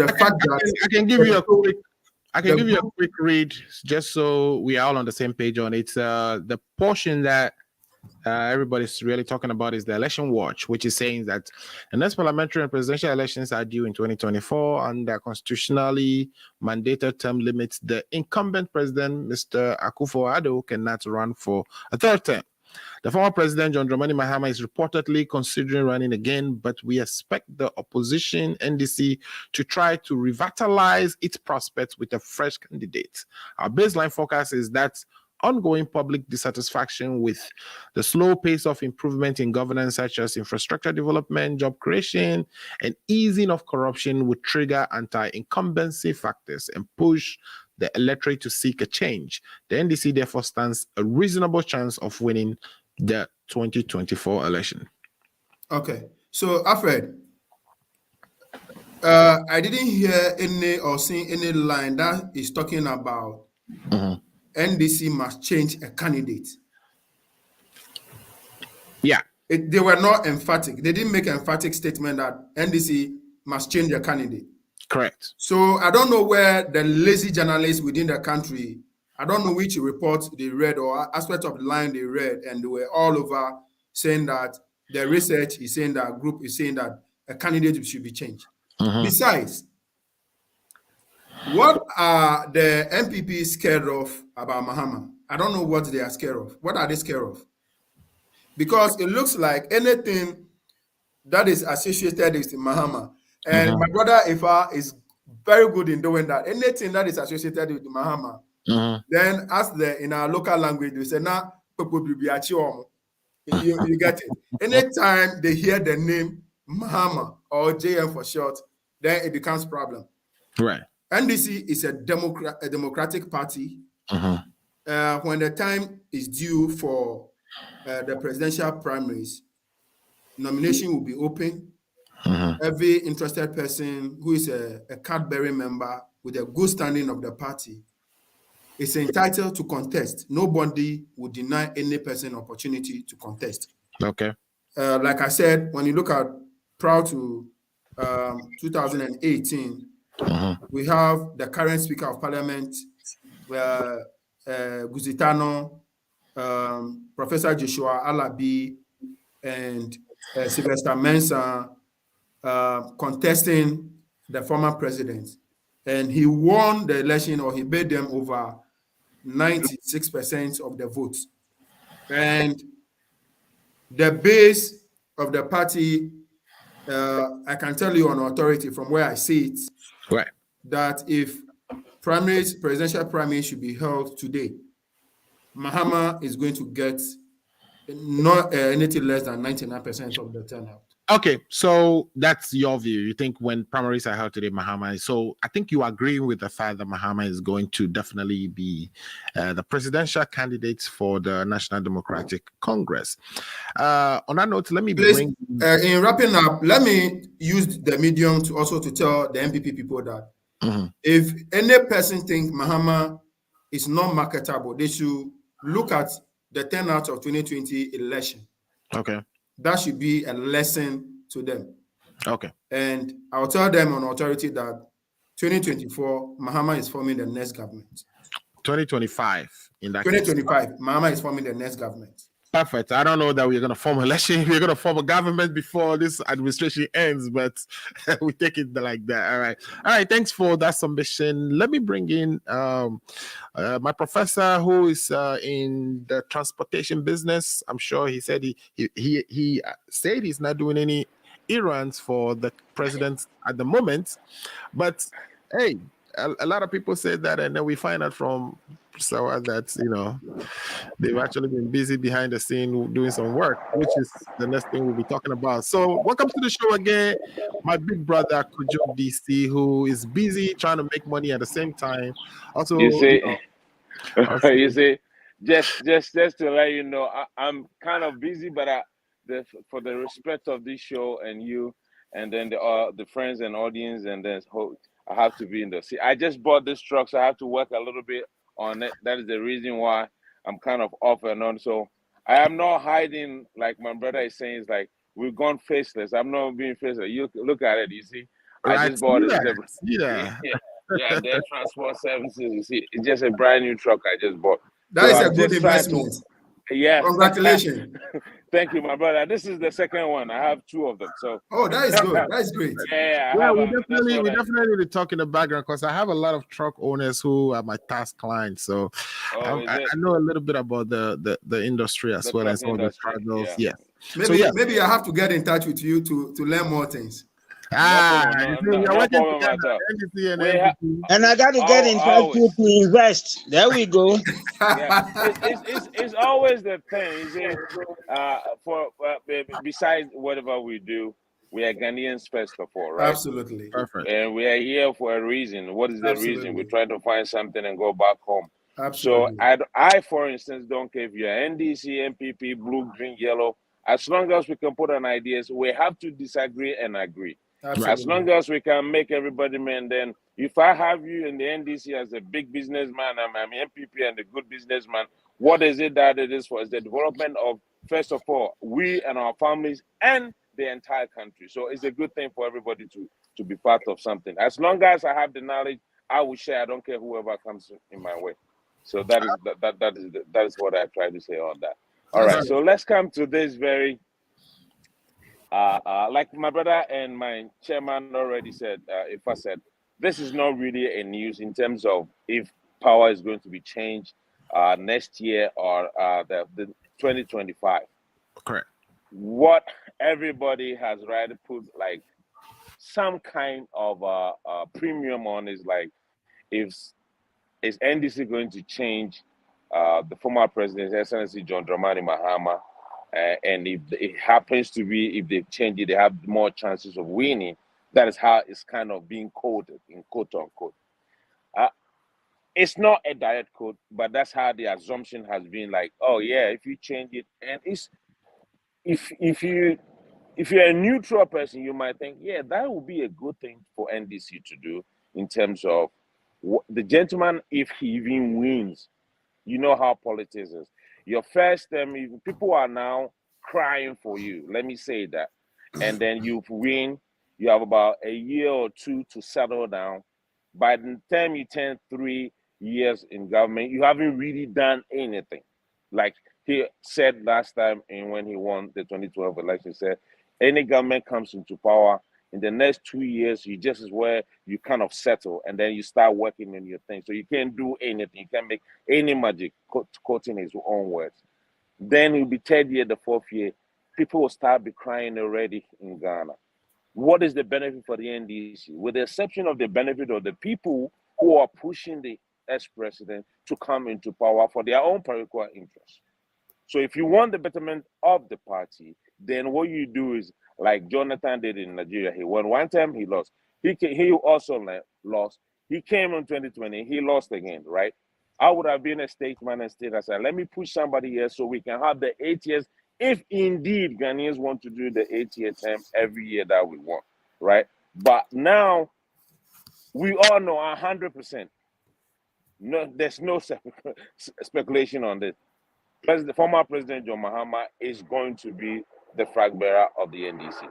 fact that I can give you a quick read just so we are all on the same page on it. The portion that everybody's really talking about is the election watch, which is saying that the next parliamentary and presidential elections are due in 2024, and the constitutionally mandated term limits the incumbent president, Mr. Akufo-Addo, cannot run for a third term. The former president, John Dramani Mahama, is reportedly considering running again, but we expect the opposition, NDC, to try to revitalize its prospects with a fresh candidate. Our baseline forecast is that ongoing public dissatisfaction with the slow pace of improvement in governance, such as infrastructure development, job creation, and easing of corruption, would trigger anti-incumbency factors and push the electorate to seek a change. The NDC therefore stands a reasonable chance of winning the 2024 election. Okay. So, Alfred, I didn't hear any or see any line that is talking about NDC must change a candidate. Yeah. They were not emphatic. They didn't make an emphatic statement that NDC must change a candidate. Correct. So I don't know where the lazy journalists within the country, I don't know which reports they read or aspect of the line they read, and they were all over saying that the research is saying that group is saying that a candidate should be changed. Besides, what are the MPP scared of about Mahama? I don't know what they are scared of. What are they scared of? Because it looks like anything that is associated with Mahama, and my brother Ifa is very good in doing that. Anything that is associated with Mahama, then as in our local language, we say, "Na you get it." Anytime they hear the name Mahama or JM for short, then it becomes a problem. Right. NDC is a democratic party. When the time is due for the presidential primaries, nomination will be open. Every interested person who is a card-bearing member with a good standing of the party is entitled to contest. Nobody would deny any person opportunity to contest. Okay. Like I said, when you look at prior to 2018, we have the current Speaker of Parliament, Guzitano, Professor Joshua Alabi and Sylvester Mensah contesting the former president. And he won the election, or he made them over 96% of the votes. And the base of the party, I can tell you on authority from where I see it, Right. that if presidential primaries should be held today, Mahama is going to get not anything less than 99% of the turnout. Okay, so that's your view. You think when primaries are held today, Mahama. So I think you agree with the fact that Mahama is going to definitely be the presidential candidate for the National Democratic Congress. On that note, let me Please, in wrapping up, let me use the medium to also to tell the MPP people that if any person thinks Mahama is not marketable, they should look at the turnout of 2020 election. Okay. That should be a lesson to them. Okay. And I'll tell them on authority that 2024, Mahama is forming the next government. 2025 in that 2025, Mahama is forming the next government. Perfect. I don't know that we're going to form an election. We're going to form a government before this administration ends, but we take it like that. All right. All right. Thanks for that submission. Let me bring in my professor who is in the transportation business. I'm sure he said he said he's not doing any errands for the president at the moment. But hey, a lot of people say that, and then we find out from so that, you know, they've actually been busy behind the scene doing some work, which is the next thing we'll be talking about. So welcome to the show again, my big brother Kujo DC, who is busy trying to make money at the same time. Also, you see, you see, just to let you know, I'm kind of busy, but for the respect of this show and you, and then the friends and audience, and then I have to be in the sea. I just bought this truck, so I have to work a little bit on it. That is the reason why I'm kind of off and on. So I am not hiding, like my brother is saying. It's like we've gone faceless. I'm not being faceless. You look at it. You see, I just bought it. Yeah, their transport services. You see, it's just a brand new truck I just bought. That is a good investment. Yeah. Congratulations. Thank you, my brother. This is the second one. I have two of them. So that is good. That's great. Yeah, we definitely need to talk in the background because I have a lot of truck owners who are my task clients. So I know a little bit about the industry as well as all the struggles. Yeah. Maybe I have to get in touch with you to learn more things. No problem at all. And I got to get in touch with you to invest. There we go. Yeah. It's always the thing. Besides whatever we do, we are Ghanaians first of all, right? Absolutely. Perfect. And we are here for a reason. What is the reason? We're trying to find something and go back home. Absolutely. So I, for instance, don't care if you're NDC, MPP, blue, green, yellow. As long as we can put on ideas, we have to disagree and agree. Absolutely. As long as we can make everybody man, then if I have you in the NDC as a big businessman, I'm MPP and a good businessman, what is it that it is for? It's the development of, first of all, we and our families and the entire country. So it's a good thing for everybody to be part of something. As long as I have the knowledge, I will share. I don't care whoever comes in my way. So that is what I try to say on that. All right. So let's come to this very like my brother and my chairman already said, this is not really a news in terms of if power is going to be changed next year or the 2025. Correct. What everybody has put like some kind of premium on is like, is NDC going to change the former president, Excellency John Dramani Mahama? And if it happens to be, if they change it, they have more chances of winning. That is how it's kind of being quoted, in quote unquote. It's not a direct quote, but that's how the assumption has been. Like, oh yeah, if you change it, and it's if you're a neutral person, you might think, yeah, that would be a good thing for NDC to do in terms of the gentleman. If he even wins, you know how politics is. Your first term, people are now crying for you. Let me say that. And then you win, you have about a year or two to settle down. By the time you turn 3 years in government, you haven't really done anything. Like he said last time, and when he won the 2012 election, he said, any government comes into power in the next 2 years, you just is where you kind of settle, and then you start working on your thing. So you can't do anything. You can't make any magic, quoting his own words. Then it'll be third year, the fourth year, people will start be crying already in Ghana. What is the benefit for the NDC? With the exception of the benefit of the people who are pushing the ex-president to come into power for their own political interests. So if you want the betterment of the party, then what you do is like Jonathan did in Nigeria. He won one time, he lost. He also lost. He came in 2020, he lost again, right? I would have been a statesman and said, let me push somebody here so we can have the 8 years, if indeed Ghanaians want to do the 8-year term every year that we want, right? But now, we all know 100%, no, there's no speculation on this. Former President John Mahama is going to be the flag bearer of the NDC.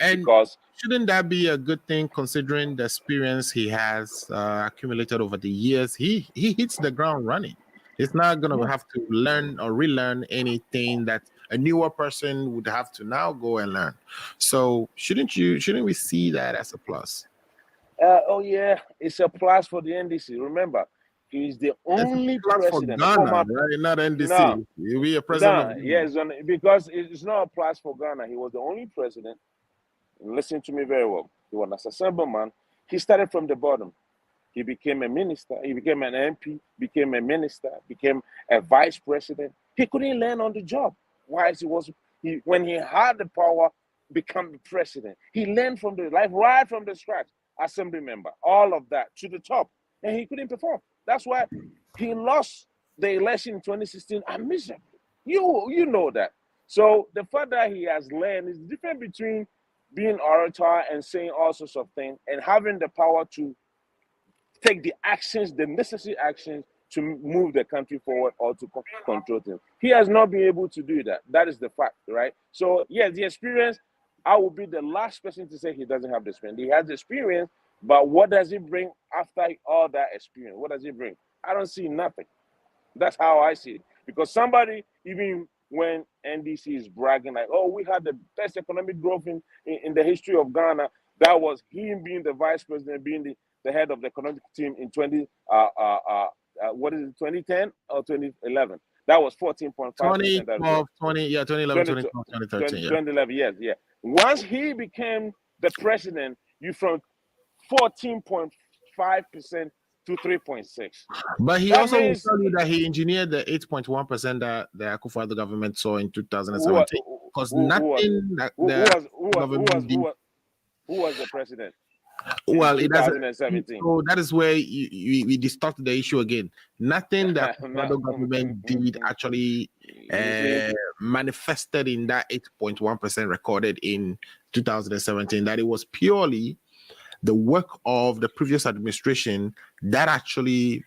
And because shouldn't that be a good thing considering the experience he has accumulated over the years? He hits the ground running. He's not going to have to learn or relearn anything that a newer person would have to now go and learn. So shouldn't we see that as a plus? Oh yeah, it's a plus for the NDC. Remember, he's the only president. For Ghana, right? Not NDC. No. He'll be a president. No, yes, because it's not a plus for Ghana. He was the only president. Listen to me very well. He was an assemblyman. He started from the bottom. He became a minister. He became an MP. Became a minister. Became a vice president. He couldn't learn on the job. Why? When he had the power, become the president. He learned from the life right from the scratch. Assembly member, all of that to the top, and he couldn't perform. That's why he lost the election in 2016 and miserably. You know that. So the fact that he has learned is different between being orator and saying all sorts of things and having the power to take the actions, the necessary actions to move the country forward or to control things. He has not been able to do that. That is the fact, right? So yes, the experience, I will be the last person to say he doesn't have the experience. He has the experience, but what does he bring after all that experience? What does he bring? I don't see nothing. That's how I see it. Because somebody, even when NDC is bragging like, oh, we had the best economic growth in the history of Ghana, that was him being the vice president, being the head of the economic team in 2010 or 2011? That was 14.5%. 2011, 2013. 2011, yes, yeah. Once he became the president, you from 14.5% to 3.6. But he also will tell you that he engineered the 8.1% that the Akufo-Addo government saw in 2017. Because nothing that the government did. Who was the president? Well, it doesn't. 2017. So that is where we distort the issue again. Nothing that the government did actually manifested in that 8.1% recorded in 2017. That it was purely the work of the previous administration that actually,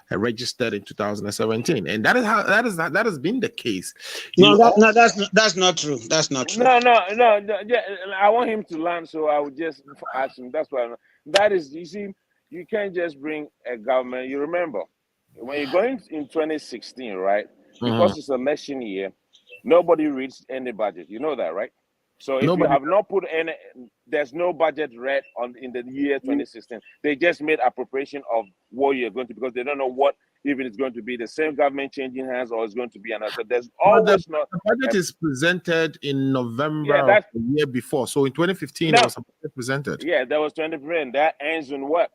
registered in 2017, and that has been the case. That's not true. That's not true. No. Yeah, I want him to learn, so I would just ask him. That's why. That is, you see, you can't just bring a government. You remember when you're going in 2016, right? Because it's election year, nobody reads any budget. You know that, right? So if you have not put any, there's no budget read in the year 2016. They just made appropriation of what you're going to, because they don't know what even it's going to be. The same government changing hands, or it's going to be another. There's always the budget is presented in November of the year before. So in 2015, it was a budget presented. Yeah, that was 2015. That ends in what?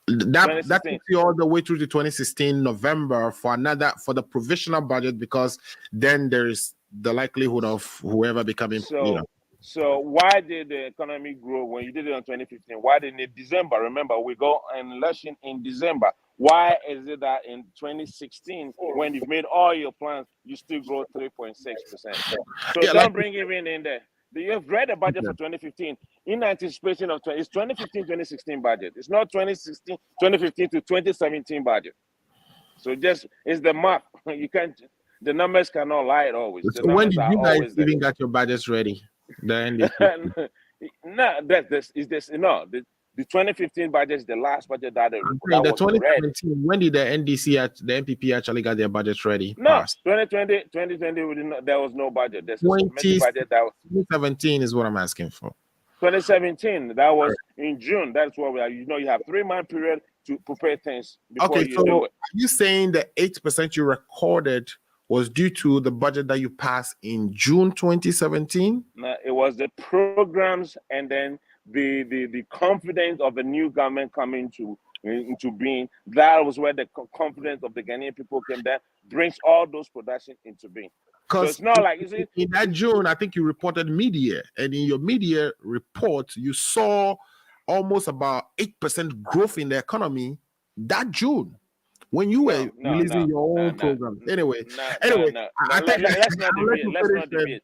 That takes you all the way through to 2016 November for the provisional budget, because then there is the likelihood of whoever becoming. So why did the economy grow when you did it in 2015? Why didn't it December? Remember, we go an election in December. Why is it that in 2016, when you've made all your plans, you still grow 3.6%? So don't bring even in there. You've read the budget for 2015 in anticipation of it's 2015-2016 budget. It's not 2015 to 2017 budget. So just it's the math. You can't. The numbers cannot lie always. So when did you guys even got your budgets ready? The The 2015 budget is the last budget that The was read. 2017, when did the NPP actually got their budget ready? No, Passed? 2020, we did not, there was no budget. There's a supplementary budget that was 2017 is what I'm asking for. 2017. That was in June. That's what we are. You know, you have 3-month period to prepare things before Okay, you so do it. are you saying the 8% you recorded was due to the budget that you passed in June 2017? No, it was the programs and then the confidence of the new government coming into being. That was where the confidence of the Ghanaian people came. That brings all those production into being. So it's not like, you see, in that June, I think you reported media, and in your media report, you saw almost about 8% growth in the economy that June when you were releasing your own programs. Anyway, I think let's not deviate.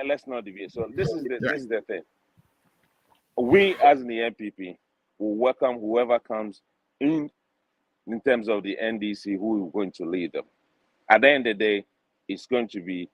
Let's not deviate. So this is the thing. We as the NPP will welcome whoever comes in terms of the NDC who is going to lead them. At the end of the day, it's going to be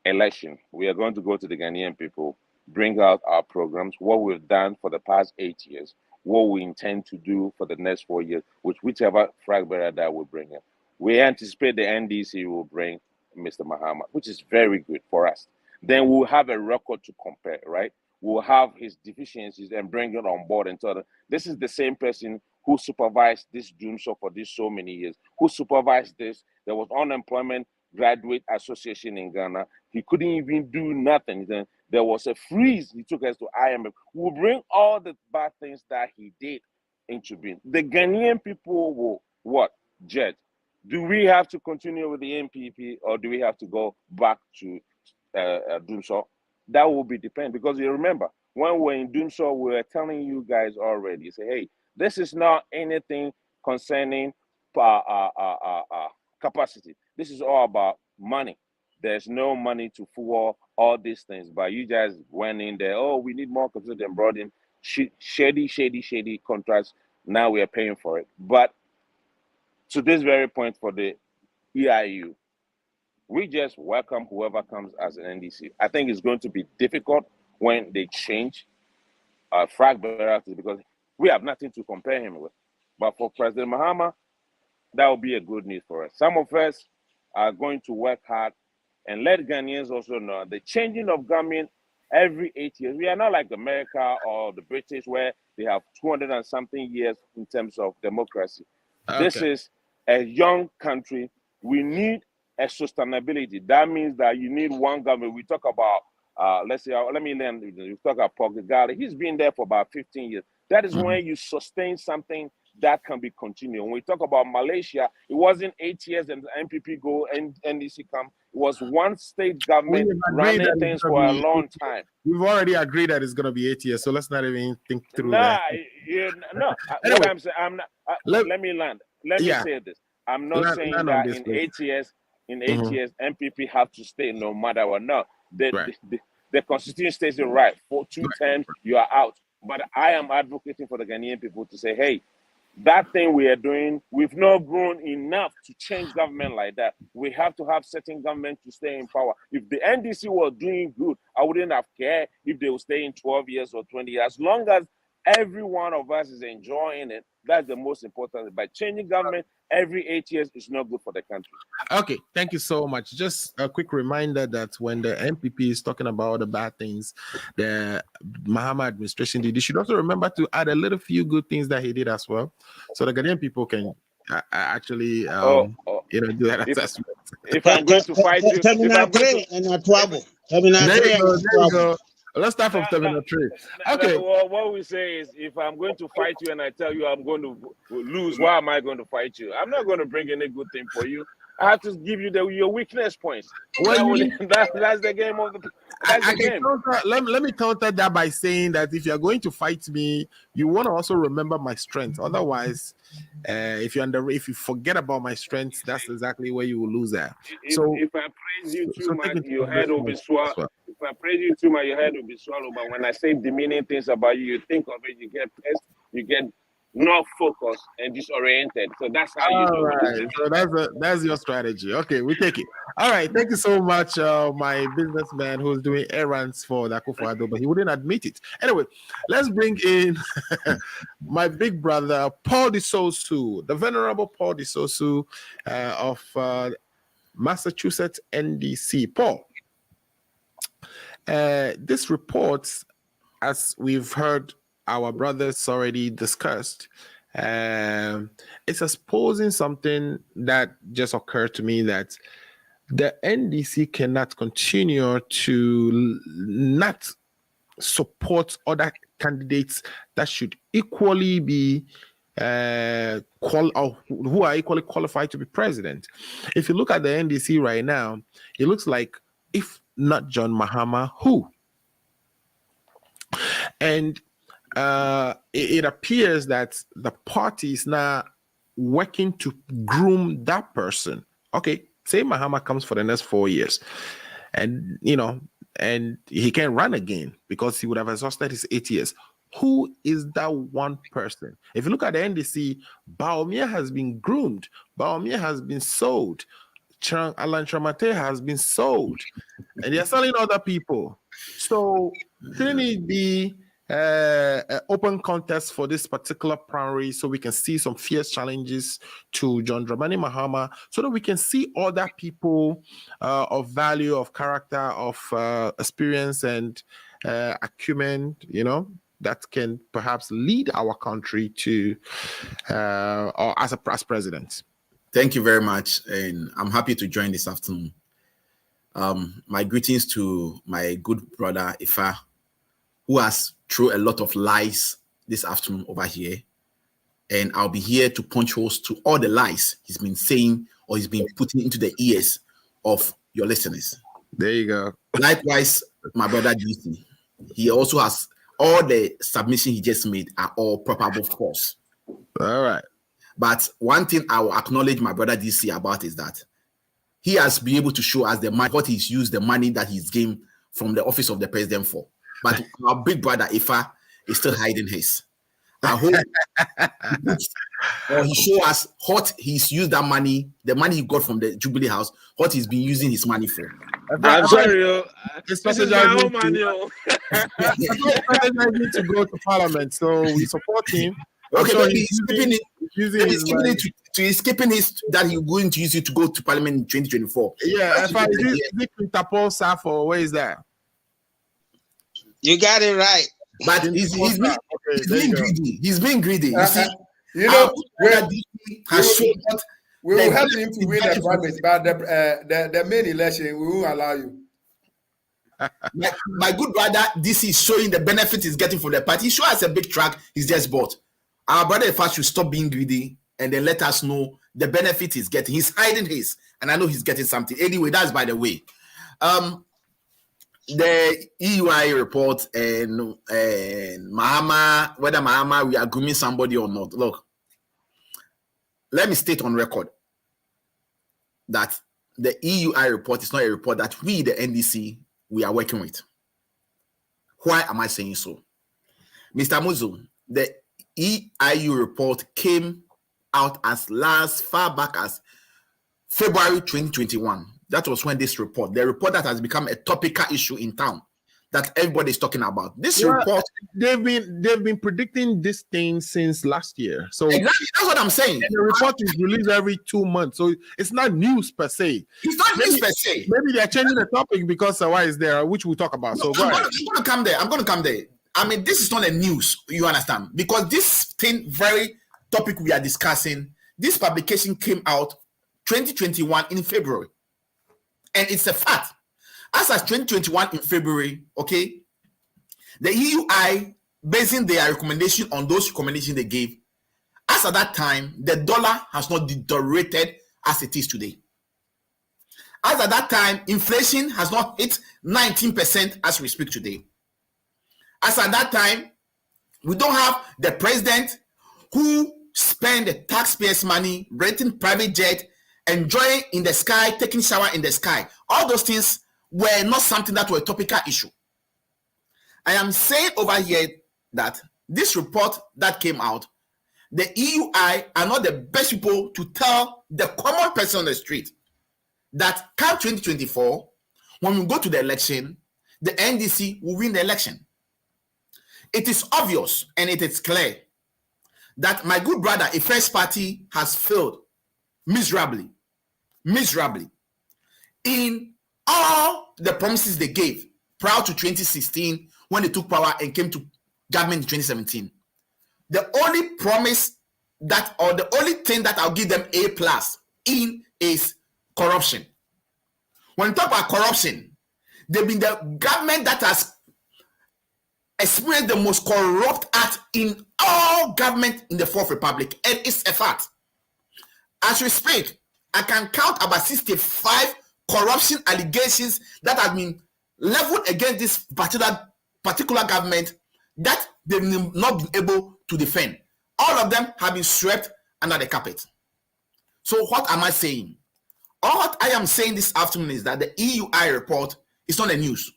election. We are going to go to the Ghanaian people, bring out our programs, what we've done for the past 8 years, what we intend to do for the next 4 years, with whichever flag bearer that will bring in. We anticipate the NDC will bring Mr. Mahama, which is very good for us. Then we'll have a record to compare, right? We'll have his deficiencies and bring it on board and tell them, this is the same person who supervised this doom show for this so many years, who supervised this. There was unemployment graduate association in Ghana. He couldn't even do nothing. Then there was a freeze. He took us to IMF. We'll bring all the bad things that he did into being. The Ghanaian people will what? Judge. Do we have to continue with the NPP or do we have to go back to Doomsaw? That will be dependent, because you remember when we're in Doomsaw, we were telling you guys already, say, hey, this is not anything concerning capacity. This is all about money. There's no money to fuel all these things, but you guys went in there, oh, we need more capacity and brought in shady contracts. Now we are paying for it. But to this very point for the EIU, we just welcome whoever comes as an NDC. I think it's going to be difficult when they change flag bearers, because we have nothing to compare him with. But for President Mahama, that will be a good news for us. Some of us are going to work hard and let Ghanaians also know the changing of government every 8 years. We are not like America or the British where they have 200 and something years in terms of democracy. Okay. This is a young country. We need a sustainability. That means that you need one government. We talk about, let's say, let me learn. We talk about Portugal. He's been there for about 15 years. That is when you sustain something that can be continued. When we talk about Malaysia, it wasn't 8 years and the NPP go and NDC come. It was one state government running things for a long time. We've already agreed that it's going to be 8 years, so let's not even think through that. No. Anyway, what I'm saying, I'm not. Let me land. Let me say this. I'm not saying that in 8 years. In 8 years, NPP have to stay no matter what. No, the constitution states it right. For 2 terms, you are out. But I am advocating for the Ghanaian people to say, hey, that thing we are doing, we've not grown enough to change government like that. We have to have certain government to stay in power. If the NDC was doing good, I wouldn't have cared if they would stay in 12 years or 20 years. As long as every one of us is enjoying it, that's the most important. By changing government every 8 years is not good for the country. Okay, thank you so much. Just a quick reminder that when the NPP is talking about all the bad things the Mahama administration did, you should also remember to add a little few good things that he did as well, so the Ghanaian people can actually do that assessment. If I'm going to fight you, there you go. Let's start from Terminal 3. Okay. What we say is, if I'm going to fight you and I tell you I'm going to lose, why am I going to fight you? I'm not going to bring any good thing for you. I have to give you your weakness points. That's the game of the. That's the game. Let me counter that by saying that if you're going to fight me, you want to also remember my strength. Otherwise, if you forget about my strengths, that's exactly where you will lose that. If I praise you too much, your head will be swallowed. If I praise you too much, your head will be swallowed. But when I say demeaning things about you, you think of it, you get pissed, not focused and disoriented. So that's how you All know what right. it is. So that's your strategy. Okay, we take it. All right. Thank you so much, my businessman who's doing errands for the Akufo-Addo, but he wouldn't admit it. Anyway, let's bring in my big brother, Paul Disosu, the venerable Paul Disosu of Massachusetts NDC. Paul, this report, as we've heard our brothers already discussed, it's exposing something that just occurred to me, that the NDC cannot continue to not support other candidates that should equally be or who are equally qualified to be president. If you look at the NDC right now, it looks like, if not John Mahama, who? And it appears that the party is now working to groom that person. Okay, say Mahama comes for the next 4 years, and and he can run again because he would have exhausted his 8 years. Who is that one person? If you look at the NDC, Bawumia has been groomed. Bawumia has been sold. Alan Tramate has been sold, and they're selling other people. So shouldn't it be an open contest for this particular primary, so we can see some fierce challenges to John Dramani Mahama, so that we can see other people of value, of character, of experience and acumen, that can perhaps lead our country to or as president? Thank you very much, and I'm happy to join this afternoon. My greetings to my good brother Ifa, who has thrown a lot of lies this afternoon over here, and I'll be here to punch holes to all the lies he's been saying or he's been putting into the ears of your listeners. There you go. Likewise, my brother DC, he also has all the submission he just made are all probable false. All right. But one thing I will acknowledge my brother DC about is that he has been able to show us what he's used the money that he's gained from the office of the president for. But our big brother Ifa is still hiding his. I hope he show us what he's used that money, the money he got from the Jubilee House, what he's been using his money for. I'm sorry, it's this is my own money. strategizing to go to Parliament, so we support him. Okay, sure but he's skipping it. He's skipping his that he's going to use it to go to Parliament in 2024. Yeah, if I did Interpol SAF, or where is that? You got it right. But he's being greedy. He's being greedy. You see, we will help him to win the primary, but the main election, we won't allow you. My good brother, this is showing the benefit he's getting from the party. He shows us a big track he's just bought. Our brother, if I should stop being greedy and then let us know the benefit he's getting. He's hiding his, and I know he's getting something. Anyway, that's by the way. The EUI report and Mahama, whether Mahama we are grooming somebody or not. Look, let me state on record that the EUI report is not a report that we, the NDC, we are working with. Why am I saying so? Mr. Muzu, the EIU report came out as far back as February 2021. That was when this report, the report that has become a topical issue in town that everybody is talking about. This report, they've been predicting this thing since last year. So exactly, that's what I'm saying. And the report is released every 2 months, so it's not news per se. It's not news per se. Maybe they're changing the topic because why is there, which we'll talk about. So I'm going to come there. I mean, this is not a news, you understand? Because this thing, very topic we are discussing, this publication came out 2021 in February. And it's a fact. As of 2021 in February, okay, the EUI, basing their recommendation on those recommendations they gave, as at that time, the dollar has not deteriorated as it is today. As at that time, inflation has not hit 19% as we speak today. As at that time, we don't have the president who spend the taxpayers' money renting private jet, enjoying in the sky, taking shower in the sky. All those things were not something that were a topical issue. I am saying over here that this report that came out the EUI are not the best people to tell the common person on the street that come 2024, when we go to the election, the NDC will win the election. It is obvious and it is clear that my good brother, a first party, has failed miserably in all the promises they gave prior to 2016 when they took power and came to government in 2017. The only promise that, or the only thing that I'll give them A+ in is corruption. When we talk about corruption, they've been the government that has experienced the most corrupt act in all government in the Fourth Republic, and it's a fact. As we speak, I can count about 65 corruption allegations that have been leveled against this particular government that they've not been able to defend. All of them have been swept under the carpet. So what am I saying? All what I am saying this afternoon is that the EUI report is not a news.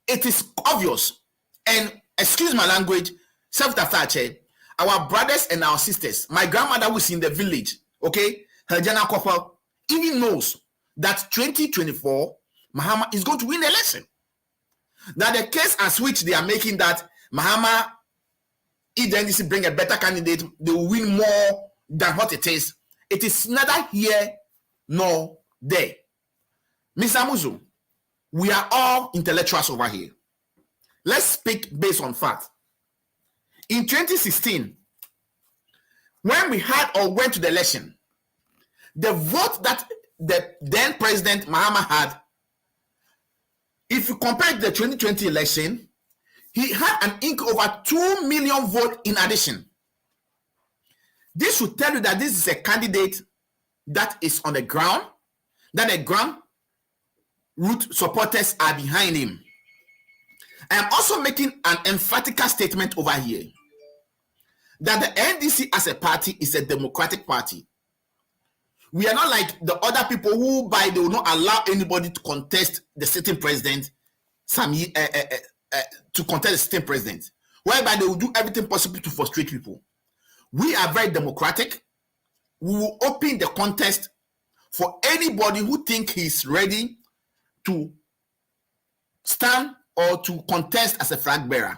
It is obvious, and excuse my language, our brothers and our sisters, my grandmother who is in the village, okay, Herjana Koppel, even knows that 2024, Mahama is going to win the election. Now the case as which they are making that Mahama, if the NDC bring a better candidate, they will win more than what it is neither here nor there. Mr. Muzu, we are all intellectuals over here. Let's speak based on fact. In 2016, when we had or went to the election, the vote that the then President Mahama had, if you compare the 2020 election, he had an over 2 million votes in addition. This should tell you that this is a candidate that is on the ground, that the ground root supporters are behind him. I am also making an emphatic statement over here that the NDC as a party is a democratic party. We are not like the other people who, they will not allow anybody to contest the sitting president, to contest the sitting president, whereby they will do everything possible to frustrate people. We are very democratic. We will open the contest for anybody who thinks he's ready to stand or to contest as a flag bearer.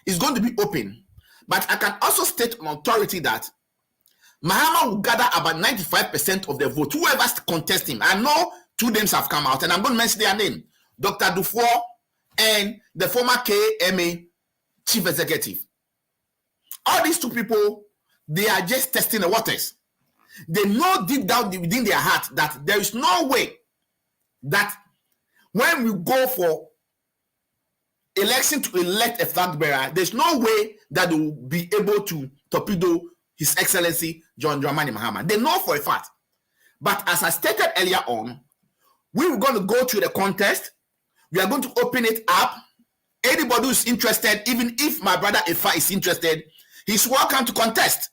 It's going to be open. But I can also state on authority that Mahama will gather about 95% of the vote. Whoever's contest him, I know two names have come out, and I'm going to mention their name: Dr. Dufour and the former KMA chief executive. All these two people, they are just testing the waters. They know deep down within their heart that there is no way that when we go for election to elect a flag bearer, there's no way that they will be able to torpedo His Excellency John Dramani Mahama. They know for a fact. But as I stated earlier on, we were going to go through the contest. We are going to open it up. Anybody who's interested, even if my brother Ifa is interested, he's welcome to contest.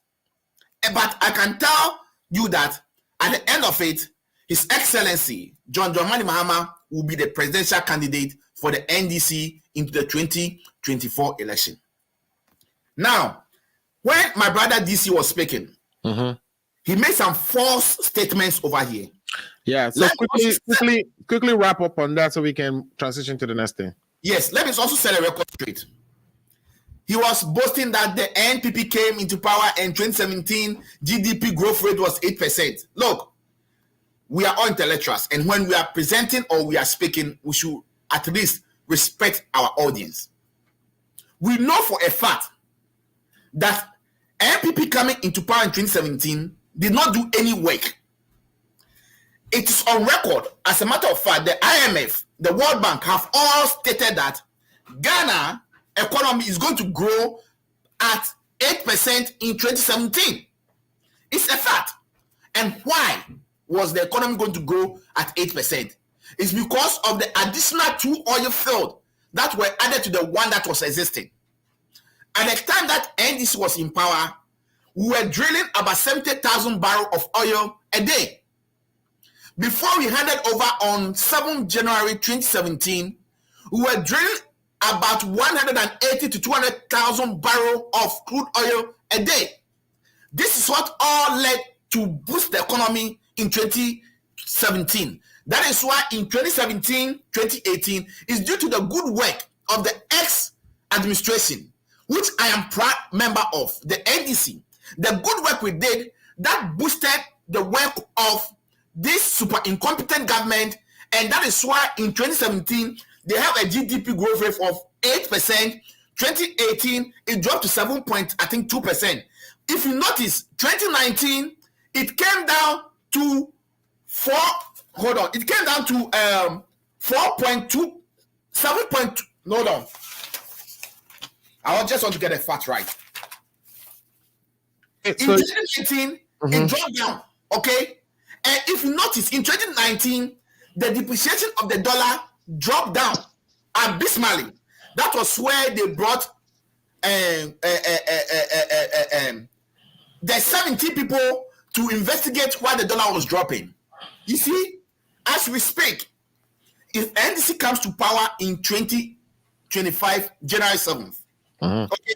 But I can tell you that at the end of it, His Excellency John Dramani Mahama will be the presidential candidate for the NDC into the 2024 election. Now, when my brother DC was speaking, he made some false statements over here. Yeah, so quickly wrap up on that so we can transition to the next thing. Yes, let me also set a record straight. He was boasting that the NPP came into power in 2017, GDP growth rate was 8%. Look, we are all intellectuals, and when we are presenting or we are speaking, we should at least respect our audience. We know for a fact that NPP coming into power in 2017 did not do any work. It is on record. As a matter of fact, the IMF, the World Bank have all stated that Ghana economy is going to grow at 8% in 2017. It's a fact. And why was the economy going to grow at 8%? It's because of the additional 2 oil fields that were added to the one that was existing. At the time that NDC was in power, we were drilling about 70,000 barrels of oil a day. Before we handed over on 7 January 2017, we were drilling about 180 to 200,000 barrels of crude oil a day. This is what all led to boost the economy in 2017. That is why in 2017, 2018 is due to the good work of the ex-administration, which I am proud member of, the NDC. The good work we did that boosted the work of this super incompetent government, and that is why in 2017 they have a GDP growth rate of 8%. 2018 it dropped to 7.2%. If you notice, 2019 it came down to 4. Hold on, it came down to 4.2, 7. Hold on. I just want to get a fact right. In 2018, it dropped down. Okay, and if you notice, in 2019, the depreciation of the dollar dropped down abysmally. That was where they brought the 70 people to investigate why the dollar was dropping. You see, as we speak, if NDC comes to power in 2025, January 7th, okay,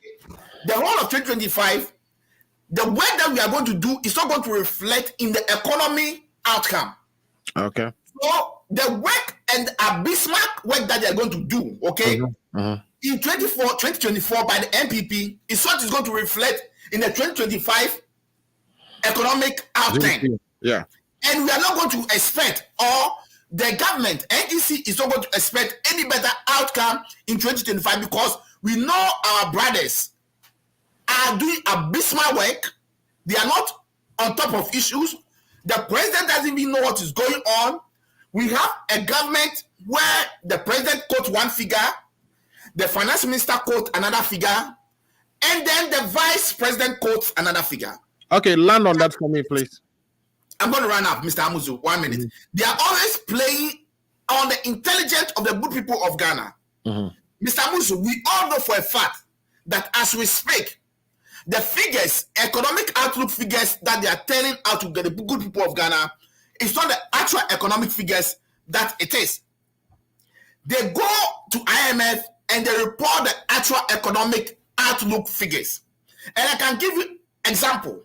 the whole of 2025, the work that we are going to do is not going to reflect in the economy outcome. Okay. So the work and abysmal work that they are going to do, okay, in 2024 by the MPP is what is going to reflect in the 2025 economic outcome. Yeah. And we are not going to expect, or the government, NDC, is not going to expect any better outcome in 2025 because we know our brothers are doing abysmal work. They are not on top of issues. The president doesn't even know what is going on. We have a government where the president quotes one figure, the finance minister quotes another figure, and then the vice president quotes another figure. Okay, land on that for me, please. I'm going to run up, Mr. Amuzu, 1 minute. They are always playing on the intelligence of the good people of Ghana. Mr. Amuzu, we all know for a fact that as we speak, the figures, economic outlook figures that they are telling out to the good people of Ghana, it's not the actual economic figures that it is. They go to IMF and they report the actual economic outlook figures. And I can give you example.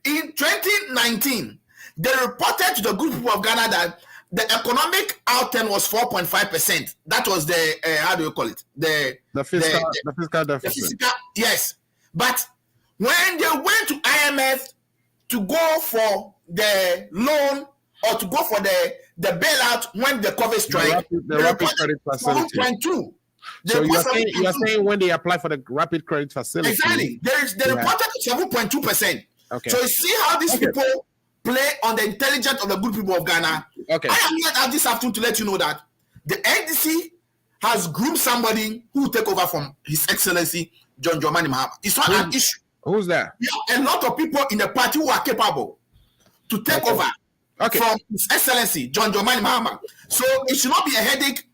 In 2019, they reported to the good people of Ghana that the economic outturn was 4.5%. That was the how do you call it? The fiscal deficit. Yes, but when they went to IMF to go for the loan or to go for the bailout when the COVID strike, the rapid credit facility. 1.2. So you are saying when they apply for the rapid credit facility, exactly? They reported 7.2%. Okay. So you see how these people play on the intelligence of the good people of Ghana. Okay. I am here this afternoon to let you know that the NDC has groomed somebody who will take over from His Excellency John Dramani Mahama. It's not an issue. Who's that? A lot of people in the party who are capable to take over from His Excellency John Dramani Mahama. So it should not be a headache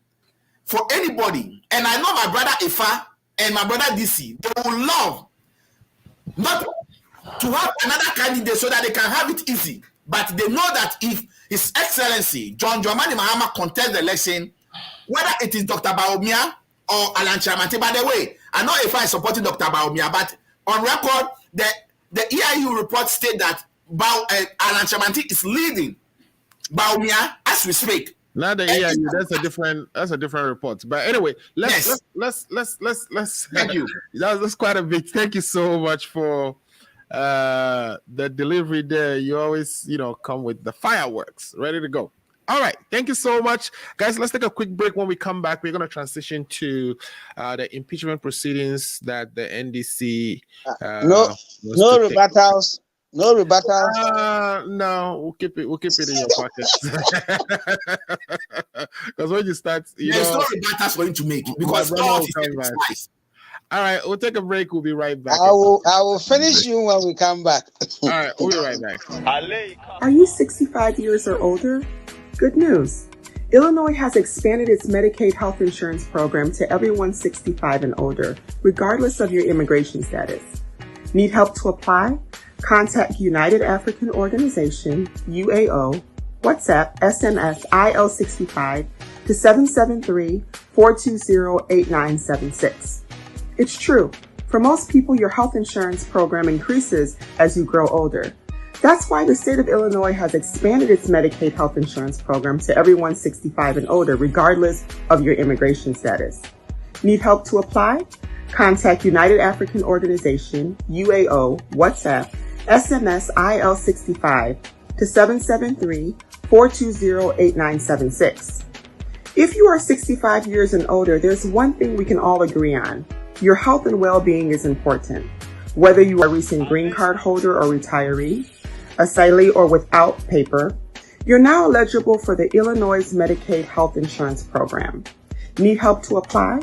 for anybody. And I know my brother Ifa and my brother DC, they will love not to have another candidate so that they can have it easy. But they know that if His Excellency John Dramani Mahama contests the election, whether it is Dr. Bawumia or Alan Chiamante, by the way, I know if I supporting Dr. Bawumia, but on record, the EIU report state that Alan Chiamante is leading Bawumia as we speak. Not the EIU, that's a different report. But anyway, let's thank you. That's quite a bit. Thank you so much for the delivery there. You always, come with the fireworks ready to go. All right, thank you so much, guys. Let's take a quick break. When we come back, we're going to transition to the impeachment proceedings that the NDC no rebuttals. No rebuttals. No, we'll keep it in your pocket. Because when you start, there's no rebuttals for you to make because all is nice. All right, we'll take a break. We'll be right back. I will finish you when we come back. All right, we'll be right back. Are you 65 years or older? Good news. Illinois has expanded its Medicaid health insurance program to everyone 65 and older, regardless of your immigration status. Need help to apply? Contact United African Organization, UAO, WhatsApp, SMS, IL65 to 773-420-8976. It's true. For most people, your health insurance program increases as you grow older. That's why the state of Illinois has expanded its Medicaid health insurance program to everyone 65 and older, regardless of your immigration status. Need help to apply? Contact United African Organization, UAO, WhatsApp, SMS IL65 to 773-420-8976. If you are 65 years and older, there's one thing we can all agree on. Your health and well-being is important. Whether you are a recent green card holder or retiree, asylee or without paper, you're now eligible for the Illinois Medicaid Health Insurance Program. Need help to apply?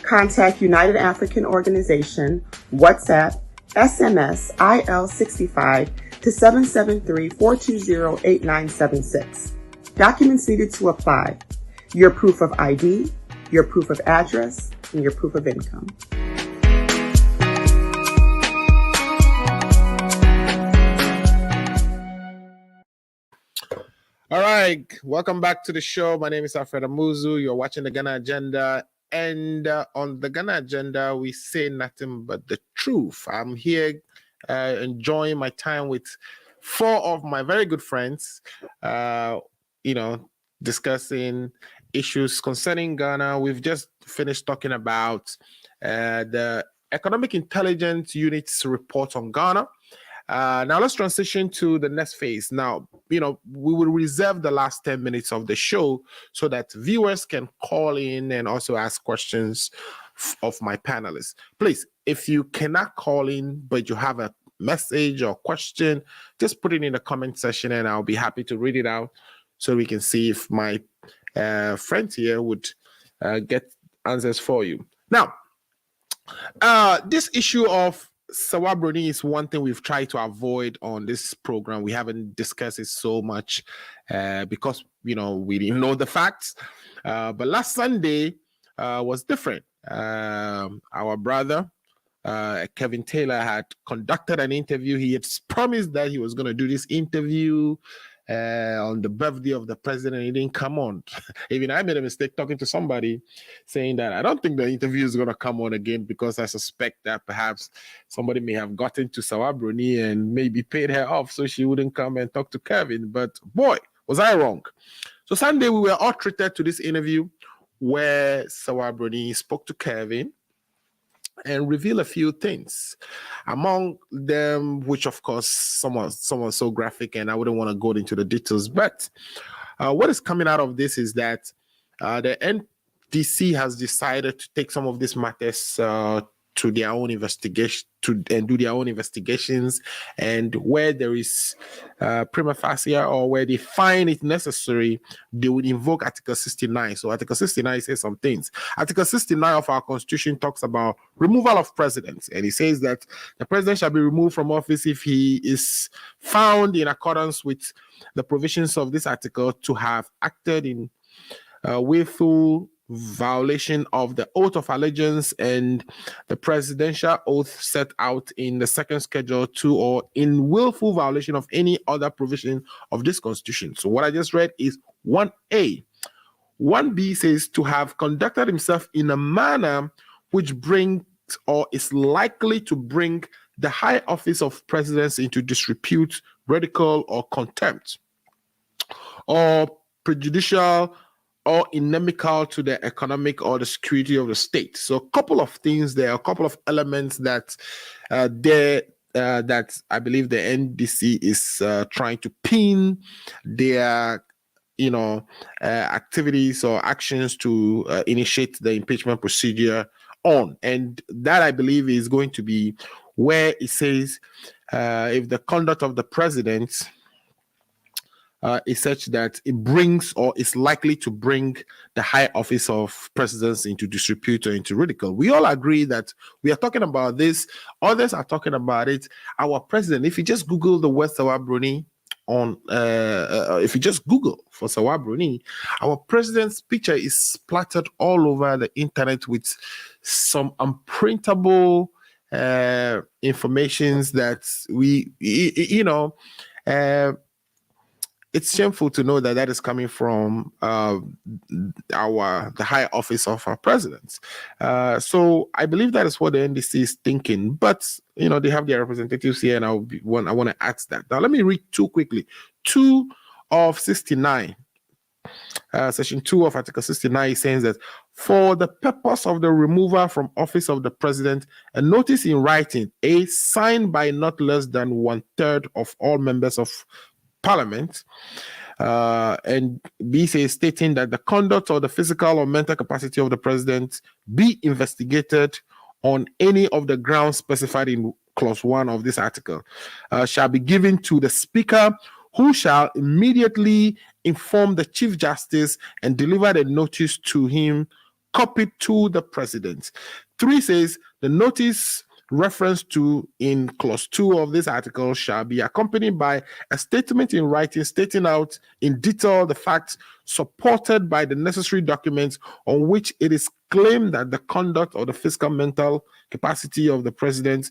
Contact United African Organization, WhatsApp, SMS IL65 to 773-420-8976. Documents needed to apply: your proof of ID, your proof of address, and your proof of income. All right, welcome back to the show. My name is Alfred Amuzu. You're watching the Ghana Agenda. And on the Ghana Agenda, we say nothing but the truth. I'm here enjoying my time with four of my very good friends, discussing issues concerning Ghana. We've just finished talking about the Economic Intelligence Unit's report on Ghana. Now let's transition to the next phase. Now, we will reserve the last 10 minutes of the show so that viewers can call in and also ask questions of my panelists. Please, if you cannot call in, but you have a message or question, just put it in the comment section and I'll be happy to read it out so we can see if my friends here would get answers for you. Now, this issue of Sawaba Broni is one thing we've tried to avoid on this program. We haven't discussed it so much because, we didn't know the facts. But last Sunday was different. Our brother, Kevin Taylor, had conducted an interview. He had promised that he was going to do this interview on the birthday of the president. He didn't come on. Even I made a mistake talking to somebody saying that I don't think the interview is going to come on again because I suspect that perhaps somebody may have gotten to Sawaba Broni and maybe paid her off so she wouldn't come and talk to Kevin. But boy, was I wrong. So Sunday we were all treated to this interview where Sawaba Broni spoke to Kevin and reveal a few things. Among them, which of course someone so graphic and I wouldn't want to go into the details, but what is coming out of this is that the NDC has decided to take some of these matters to their own investigation and do their own investigations, and where there is prima facie or where they find it necessary, they would invoke Article 69. So Article 69 says some things. Article 69 of our Constitution talks about removal of presidents, and it says that the president shall be removed from office if he is found in accordance with the provisions of this article to have acted in willful violation of the oath of allegiance and the presidential oath set out in the second schedule 2, or in willful violation of any other provision of this constitution. So what I just read is 1A. 1B says to have conducted himself in a manner which brings or is likely to bring the high office of presidents into disrepute, ridicule, or contempt, or prejudicial or inimical to the economic or the security of the state. So a couple of things there, a couple of elements that that I believe the NDC is trying to pin their activities or actions to initiate the impeachment procedure on. And that, I believe, is going to be where it says if the conduct of the president is such that it brings or is likely to bring the high office of presidents into disrepute or into ridicule. We all agree that we are talking about this. Others are talking about it. Our president, if you just Google the word Sawaba Broni on, if you just Google for Sawaba Broni, our president's picture is splattered all over the internet with some unprintable informations that we, it's shameful to know that that is coming from the high office of our presidents. So I believe that is what the NDC is thinking. But they have their representatives here, and I want to ask that. Now let me read two quickly. 2 of 69. Section 2 of Article 69 is saying that for the purpose of the removal from office of the president, a notice in writing, A, signed by not less than 1/3 of all members of Parliament, and B says stating that the conduct or the physical or mental capacity of the president be investigated on any of the grounds specified in clause 1 of this article, shall be given to the speaker, who shall immediately inform the Chief Justice and deliver the notice to him, copied to the president. 3 says the notice referenced to in clause 2 of this article shall be accompanied by a statement in writing stating out in detail the facts supported by the necessary documents on which it is claimed that the conduct or the physical mental capacity of the president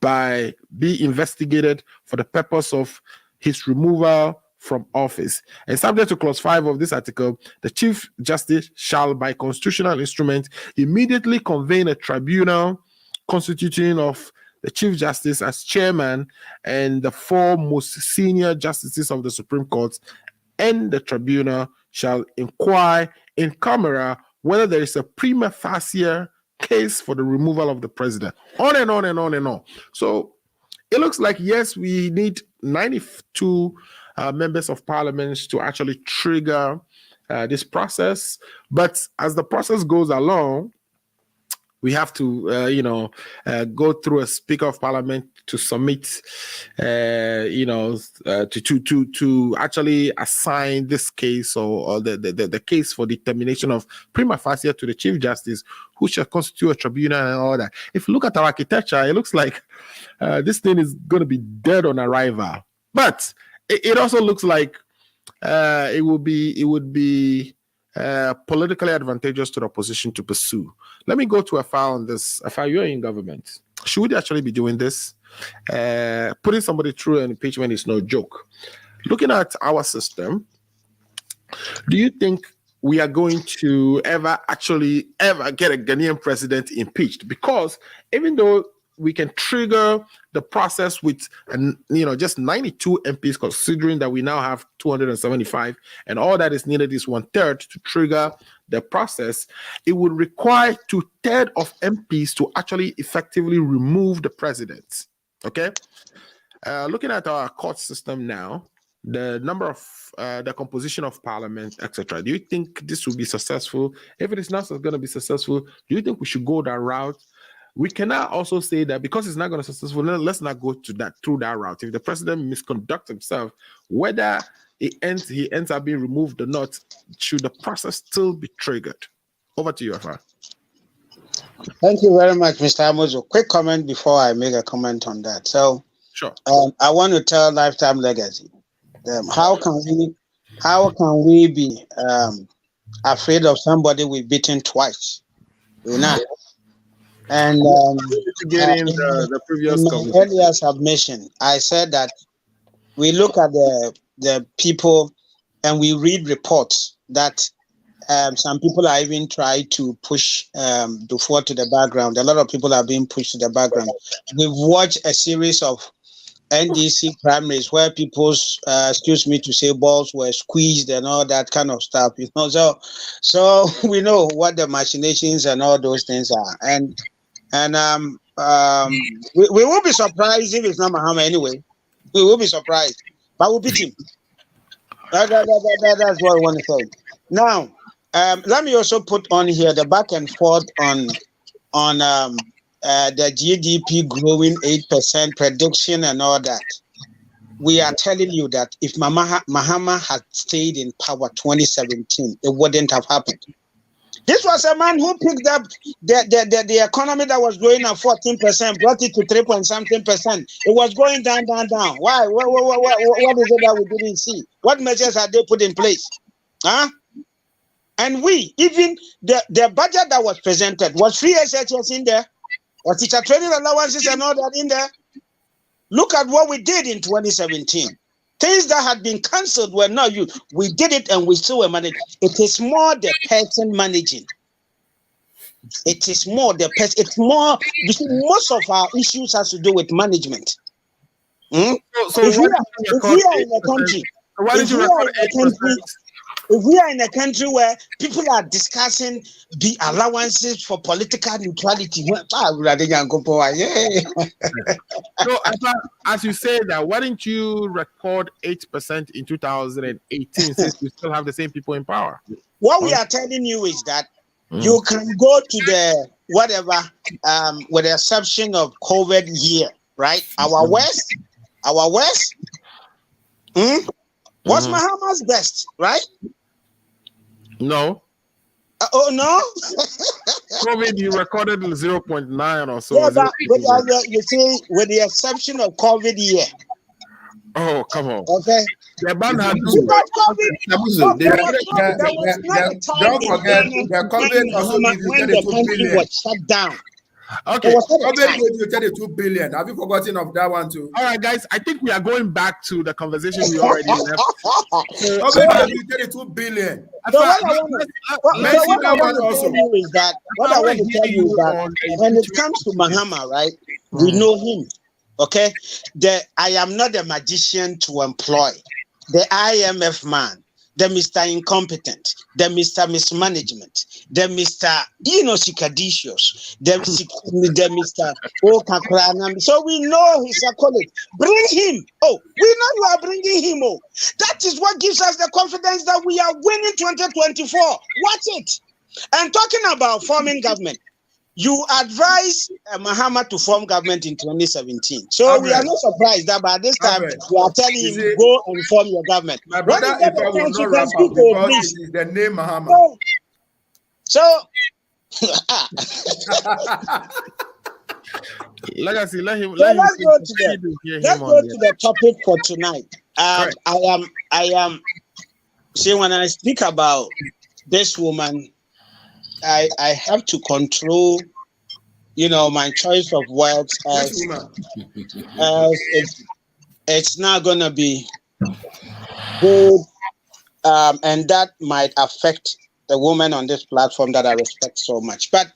be investigated for the purpose of his removal from office. And subject to clause 5 of this article, the Chief Justice shall by constitutional instrument immediately convene a tribunal constituting of the Chief Justice as chairman and the 4 most senior justices of the Supreme Court, and the tribunal shall inquire in camera whether there is a prima facie case for the removal of the president. On and on and on and on. So it looks like, yes, we need 92 members of parliament to actually trigger this process. But as the process goes along, we have to, go through a Speaker of Parliament to submit, to actually assign this case or the case for determination of prima facie to the Chief Justice, who shall constitute a tribunal and all that. If you look at our architecture, it looks like this thing is going to be dead on arrival. But it also looks like it would be politically advantageous to the opposition to pursue. Let me go to Afar on this. Afar, you're in government. Should we actually be doing this? Putting somebody through an impeachment is no joke. Looking at our system, do you think we are going to ever get a Ghanaian president impeached? Because even though we can trigger the process with, just 92 MPs, considering that we now have 275, and all that is needed is 1/3 to trigger the process, it would require 2/3 of MPs to actually effectively remove the president. Okay? Looking at our court system now, the number of the composition of parliament, etc. Do you think this will be successful? If it is not going to be successful, do you think we should go that route? We cannot also say that because it's not going to be successful, let's not go through that route. If the president misconducts himself, whether he ends up being removed or not, should the process still be triggered? Over to you, Afar. Thank you very much, Mr. Amozo. Quick comment before I make a comment on that. So, sure. I want to tell Lifetime Legacy, how can we be afraid of somebody we've beaten twice? We're not. And the previous earlier submission, I said that we look at the people and we read reports that some people are even trying to push Dufour to the background. A lot of people are being pushed to the background. We've watched a series of NDC primaries where people's, excuse me to say, balls were squeezed and all that kind of stuff. So we know what the machinations and all those things are. And we will be surprised if it's not Mahama anyway. We will be surprised, but we'll beat him. That's what I want to say. Now, let me also put on here the back and forth on the GDP growing 8% prediction and all that. We are telling you that if Mahama had stayed in power 2017, it wouldn't have happened. This was a man who picked up the economy that was growing at 14%, brought it to 3-something%. It was going down. Why? What is it that we didn't see? What measures had they put in place? Huh? And even the budget that was presented, was free SHS in there? Was teacher training allowances and all that in there? Look at what we did in 2017. Things that had been cancelled were not you. We did it and we still were managing. It is more the person managing. It is more the person. It's more. You see, most of our issues has to do with management. So If we are in a country, if we are in a country where people are discussing the allowances for political neutrality, so as you say that, why didn't you record 8% in 2018 since you still have the same people in power? What we are telling you is that you can go to the whatever, with the exception of COVID year, right? Our West was Mahama's best, right? No. Oh no. COVID, you recorded 0.9 or so. Yeah, but you see, with the exception of COVID year. Oh, come on. Okay. The ban had Don't forget the COVID also gives you 32 billion. Was shut down. Okay. COVID gave you 32 billion. Have you forgotten of that one too? All right, guys. I think we are going back to the conversation we already left. COVID gave you 32 billion. So what I want to tell you is that when it comes to Mahama, right? We know him. Okay, I am not a magician to employ. The IMF man, the Mr. Incompetent, the Mr. Mismanagement, the Mr. Sikadicious, the Mr. Okakranam. So we know he's a colleague. Bring him. Oh, we know you are bringing him. Oh, that is what gives us the confidence that we are winning 2024. Watch it. And talking about forming government. You advised Mahama to form government in 2017. So we are not surprised that by this time you are telling him go and form your government. My brother, if I will not wrap up because it is the name Mahama. So let's go to the topic for tonight. I am see, when I speak about this woman, I have to control, my choice of words as it's not gonna be good, and that might affect the woman on this platform that I respect so much. But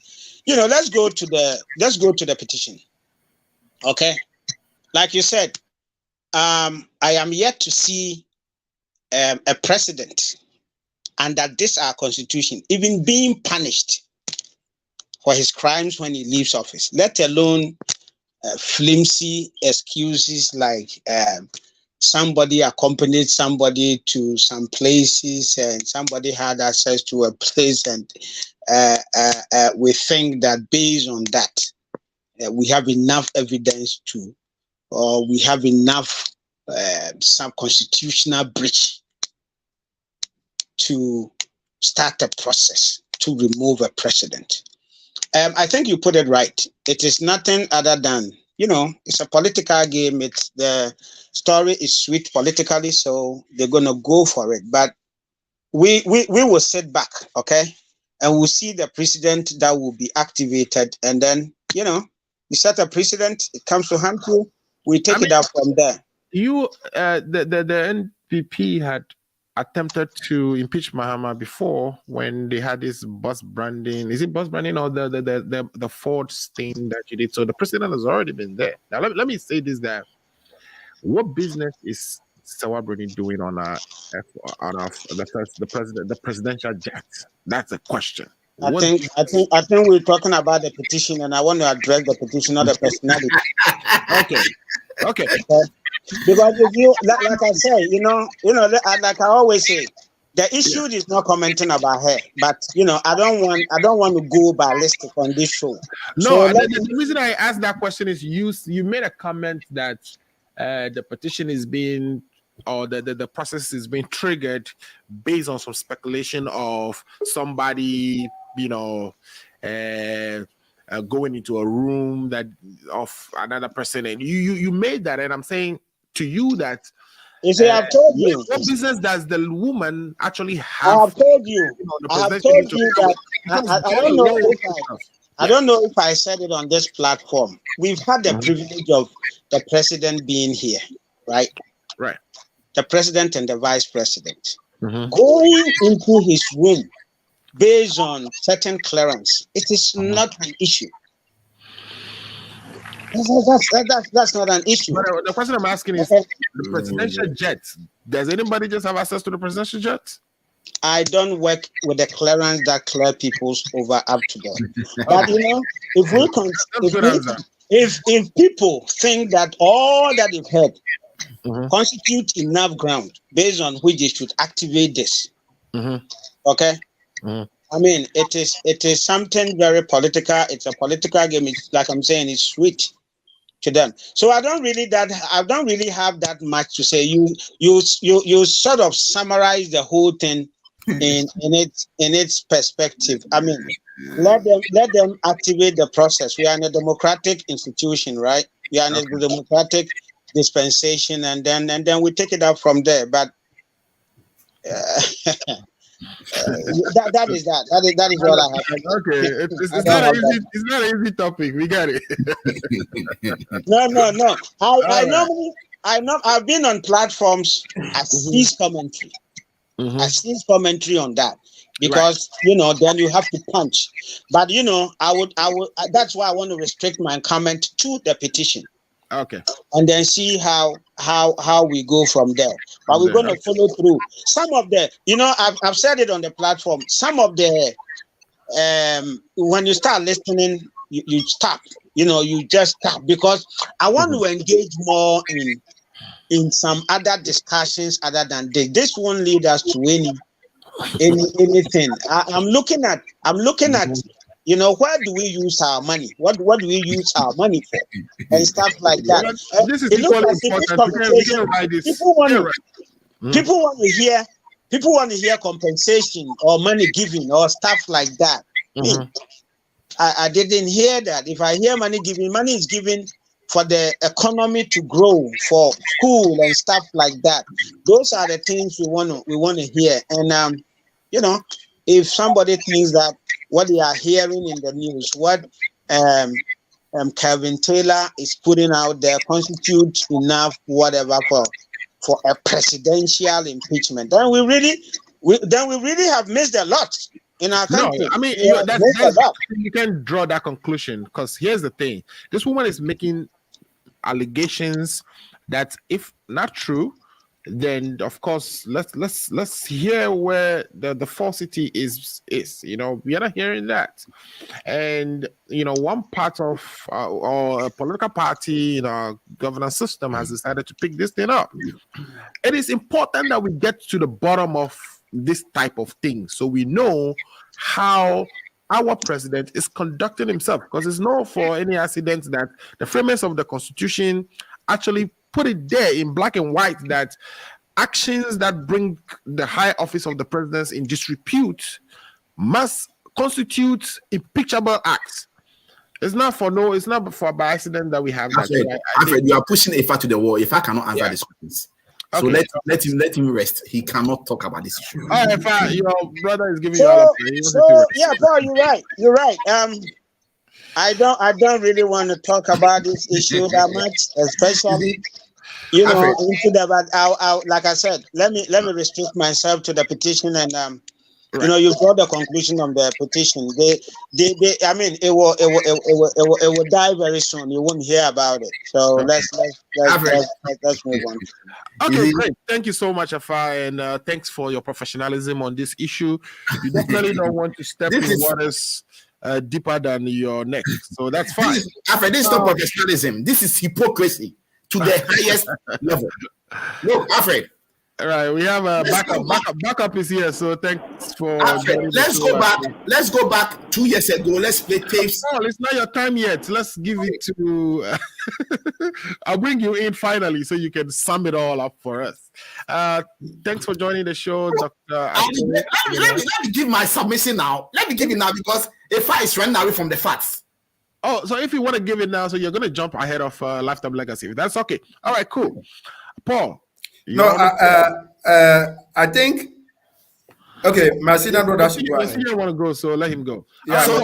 let's go to the petition. Okay, like you said, I am yet to see a president under this our constitution even being punished for his crimes when he leaves office, let alone flimsy excuses like somebody accompanied somebody to some places and somebody had access to a place, and we think that based on that we have enough evidence or we have enough some constitutional breach to start a process to remove a president. I think you put it right. It is nothing other than, it's a political game. It's the story is sweet politically, so they're gonna go for it. But we will sit back, okay, and we'll see the precedent that will be activated, and then you set a precedent. It comes to hand to you. We take it up from there. The NPP had attempted to impeach Mahama before when they had this bus branding. Is it bus branding or the Ford stain that you did? So the president has already been there. Now let me say this: that what business is Sawabrini doing on the presidential jet? That's a question. I think we're talking about the petition, and I want to address the petition, not the personality. Okay. Because if you, like I say, like I always say, the issue is not commenting about her, but I don't want to go ballistic on this show. No, so the reason I asked that question is you made a comment that the petition is being, or the process is being triggered based on some speculation of somebody, going into a room of another person, and you made that, and I'm saying to you that you see, I've told you what business does the woman actually have? I've told you that I don't know if I said it on this platform. We've had the privilege of the president being here, right? the president and the vice president. Mhm. Going into his room based on certain clearance, it is not an issue. That's not an issue. But the question I'm asking is Okay. the presidential jet. Does anybody just have access to the presidential jet? I don't work with the clearance that clear people's over up to them. But you know, if we con- That's good answer. if people think that all that they've heard Mhm. constitute enough ground based on which they should activate this, Mhm. okay? Mhm. I mean, it is something very political. It's a political game. It's like I'm saying, it's sweet to them. So I don't really have that much to say. You sort of summarize the whole thing in its perspective. I mean, let them activate the process. We are in a democratic institution, right? We are in a democratic dispensation, and then we take it up from there. But that is what I have. Okay, it's not an easy topic. We got it. No. right. I've been on platforms. I cease commentary. Mhm. I cease commentary on that because you know then you have to punch. But you know I would. That's why I want to restrict my comment to the petition. Okay. And then see how we go from there. But we're going to follow through. Some of the, you know, I've said it on the platform. Some of the, when you start listening, you stop. You know, you just stop because I want to engage more in some other discussions other than this. This won't lead us to anything. I'm looking at. You know, where do we use our money? What do we use our money for? And stuff like that. This is It looks equally as if this important. conversation, people want to hear compensation or money given or stuff like that. I didn't hear that. If I hear money given, money is given for the economy to grow, for school and stuff like that. Those are the things we want to hear. And you know, if somebody thinks that what they are hearing in the news, what Kevin Taylor is putting out there constitutes enough whatever for a presidential impeachment, then we really have missed a lot in our country. No, I mean you can draw that conclusion because here's the thing: this woman is making allegations that, if not true, then of course let's hear where the falsity is. You know, we are not hearing that. And you know, one part of or a political party in our governance system has decided to pick this thing up. It is important that we get to the bottom of this type of thing so we know how our president is conducting himself, because it's not for any accident that the framers of the Constitution actually put it there in black and white that actions that bring the high office of the president in disrepute must constitute impeachable acts. It's not for by accident that we have that. Alfred, you are pushing Ifa to the wall. Ifa cannot answer these questions. So Okay. let him rest. He cannot talk about this issue. Oh, Ifa, your brother is giving you all of it. Yeah, Paul, you're right. I don't really want to talk about this issue that much, especially into the. But I'll like I said, let me restrict myself to the petition, and you know, you draw the conclusion on the petition. They I mean, it will die very soon. You won't hear about it. So let's move on. Okay, great. Thank you so much, Afa, and thanks for your professionalism on this issue. You definitely don't want to step in waters deeper than your neck, so that's fine. Alfred, this is not professionalism. This is hypocrisy to the highest level. Look, Alfred. All right, we have a backup is here, so thanks for. Alfred, let's go back 2 years ago. Let's play tapes. Oh, it's not your time yet. Let's give it to. I'll bring you in finally, so you can sum it all up for us. Thanks for joining the show, Dr. Let me give my submission now. Let me give it now because Ifa is running away from the facts. Oh, so if you want to give it now, so you're going to jump ahead of Lifetime Legacy. That's okay. All right, cool. Paul. No, I think. Okay, my senior brother should go. My senior want to go, so let him go. Yeah, so,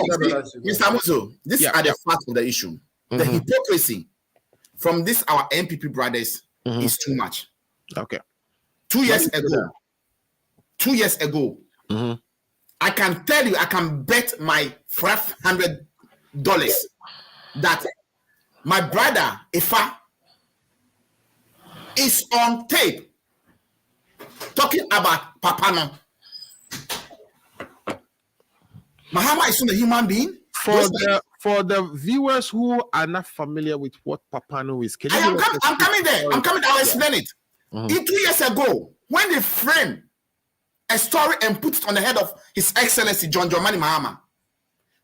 Mr. Muzo, these are the facts of the issue. The hypocrisy from our MPP brothers is too much. Okay. 2 years ago. 2 years ago. Mhm. I can tell you, I can bet my $500 that my brother Ifa is on tape talking about Papano. Mahama is not a human being. For the viewers who are not familiar with what Papano is, can you I'm give us a coming there. story? I'm coming. I'll explain it. Mhm. 2 years ago, when they framed a story and put it on the head of His Excellency John Dramani Mahama,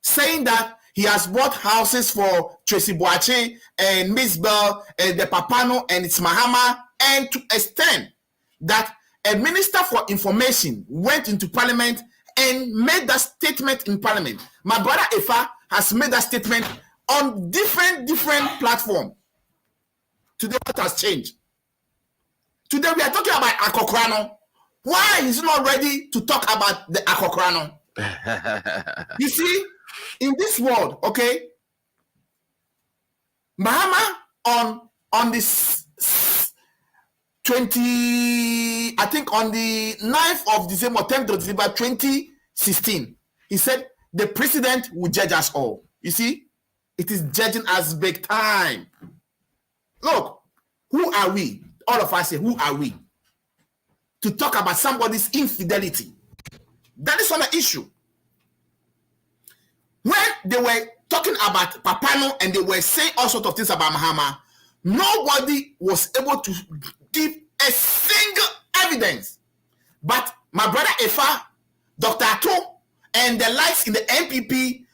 saying that he has bought houses for Tracy Boache and Miss Bell and the Papano and it's Mahama, and to extend that a minister for information went into parliament and made that statement in parliament. My brother Ifa has made that statement on different platforms. Today, what has changed? Today, we are talking about Akokrano. Why is he not ready to talk about the Akokrano? You see, in this world, okay, Mahama on this 20, I think on the 9th of December, 10th of December 2016, he said the president will judge us all. You see, it is judging us big time. Look, who are we? All of us say, who are we to talk about somebody's infidelity? That is not an issue. When they were talking about Papano and they were saying all sorts of things about Mahama, nobody was able to give a single evidence. But my brother Ifa, Dr. Ato, and the likes in the NPP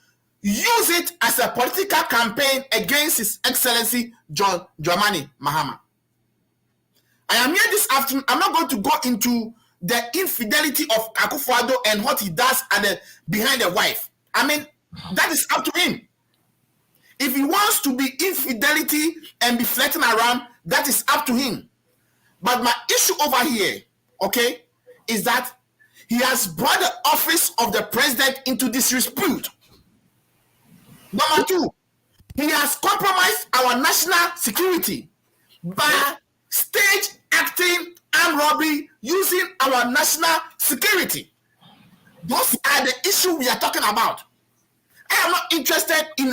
use it as a political campaign against His Excellency John Dramani Mahama. I am here this afternoon. I'm not going to go into the infidelity of Akufo-Addo and what he does behind the wife. I mean, that is up to him. If he wants to be infidelity and be flirting around, that is up to him. But my issue over here, okay, is that he has brought the office of the president into disrepute. Number two, he has compromised our national security by stage acting armed robbery using our national security. Those are the issues we are talking about. I am not interested in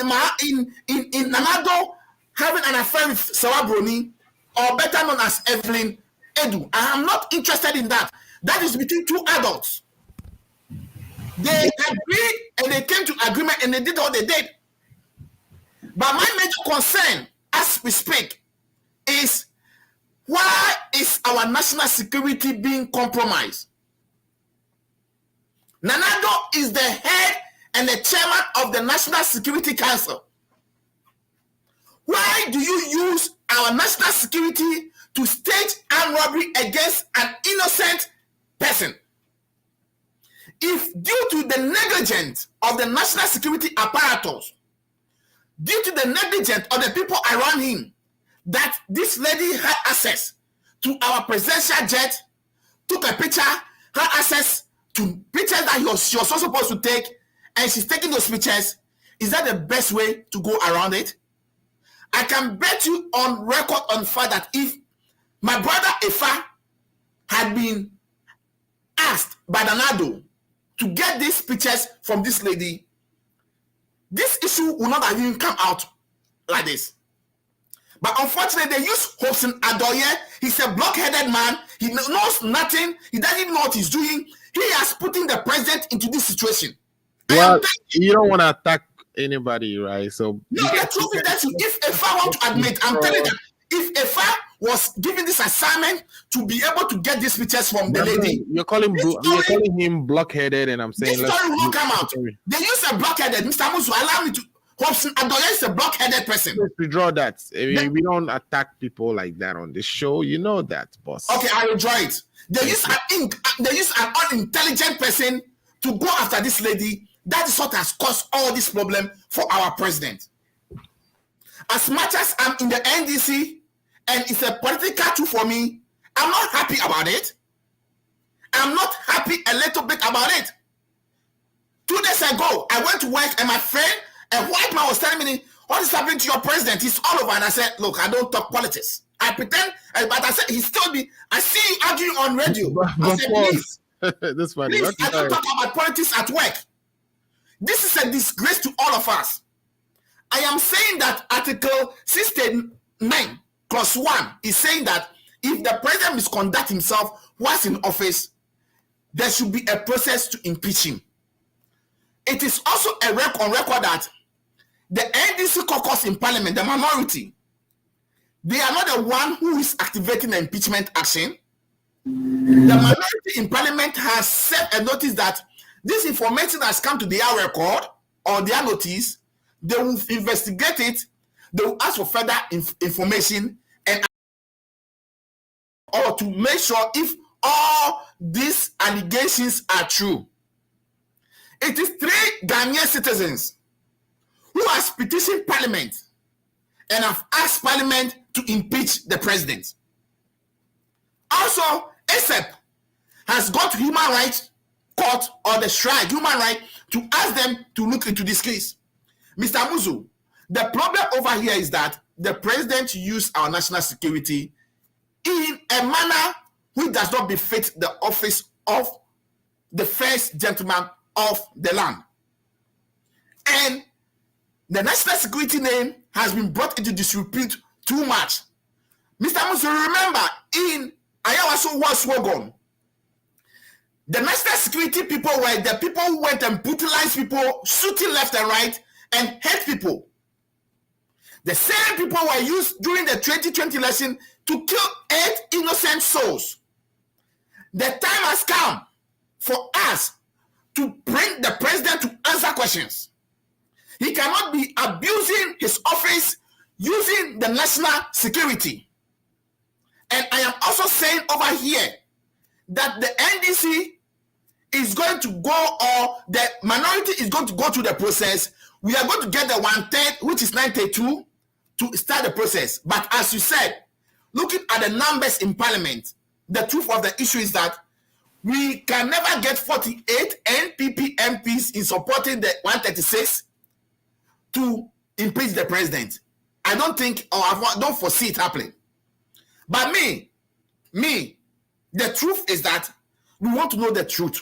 Nanado having an affair with Sawa Broni, or better known as Evelyn Edu. I am not interested in that. That is between two adults. They agreed and they came to agreement and they did what they did. But my major concern, as we speak, is why is our national security being compromised? Nanado is the head and the chairman of the National Security Council. Why do you use our national security to stage armed robbery against an innocent person? If due to the negligence of the national security apparatus, due to the negligence of the people around him, that this lady had access to our presidential jet, took a picture, had access to pictures that she was also supposed to take, and she's taking those pictures, is that the best way to go around it? I can bet you on record on fact that if my brother Ifa had been asked by Nanado to get these pictures from this lady, this issue would not have even come out like this. But unfortunately, they use Hobson Adoye. He's a blockheaded man. He knows nothing. He doesn't even know what he's doing. He has putting the president into this situation. Well, you don't want to attack anybody, right? So no, the truth is that if Ifa want to admit, I'm telling you, if Ifa was given this assignment to be able to get these pictures from the lady, you're calling him blockheaded, and I'm saying this story will not come out. They use a blockheaded. Mr. Musu, allow me to. Hobson Adoye is a blockheaded person. We draw that. We don't attack people like that on the show. You know that, boss. Okay, I will draw it. They use an unintelligent person to go after this lady. That is what has caused all this problem for our president. As much as I'm in the NDC and it's a political tool for me, I'm not happy about it. I'm not happy a little bit about it. 2 days ago, I went to work and my friend, a white man, was telling me, what is happening to your president? He's all over. And I said, look, I don't talk politics. I pretend, but I said he still be. I see you arguing on radio. I But said, Paul, please, this funny. please, Okay, I don't talk about politics at work. This is a disgrace to all of us. I am saying that Article 69, Clause 1 is saying that if the president misconduct himself whilst in office, there should be a process to impeach him. It is also on record that the NDC caucus in parliament, the minority, they are not the one who is activating the impeachment action. The minority in parliament has set a notice that this information has come to their record or their notice. They will investigate it. They will ask for further information and or to make sure if all these allegations are true. It is 3 Ghanaian citizens who has petitioned Parliament and have asked Parliament to impeach the president. Also, ASEP has got Human Rights Court or the Shrine Human Rights to ask them to look into this case. Mr. Muzu, the problem over here is that the president used our national security in a manner which does not befit the office of the first gentleman of the land. And the national security name has been brought into disrepute too much. Mr. Muzu, remember in Ayawaso Waswogon, the national security people were the people who went and brutalized people, shooting left and right, and hurt people. The same people were used during the 2020 election to kill 8 innocent souls. The time has come for us to bring the president to answer questions. He cannot be abusing his office using the national security. And I am also saying over here that the NDC is going to go, or the minority is going to go through the process. We are going to get the 1/3, which is 92, to start the process. But as you said, looking at the numbers in parliament, the truth of the issue is that we can never get 48 NPP MPs in supporting the 136 to impeach the president. I don't think, or I don't foresee it happening. But me, the truth is that we want to know the truth.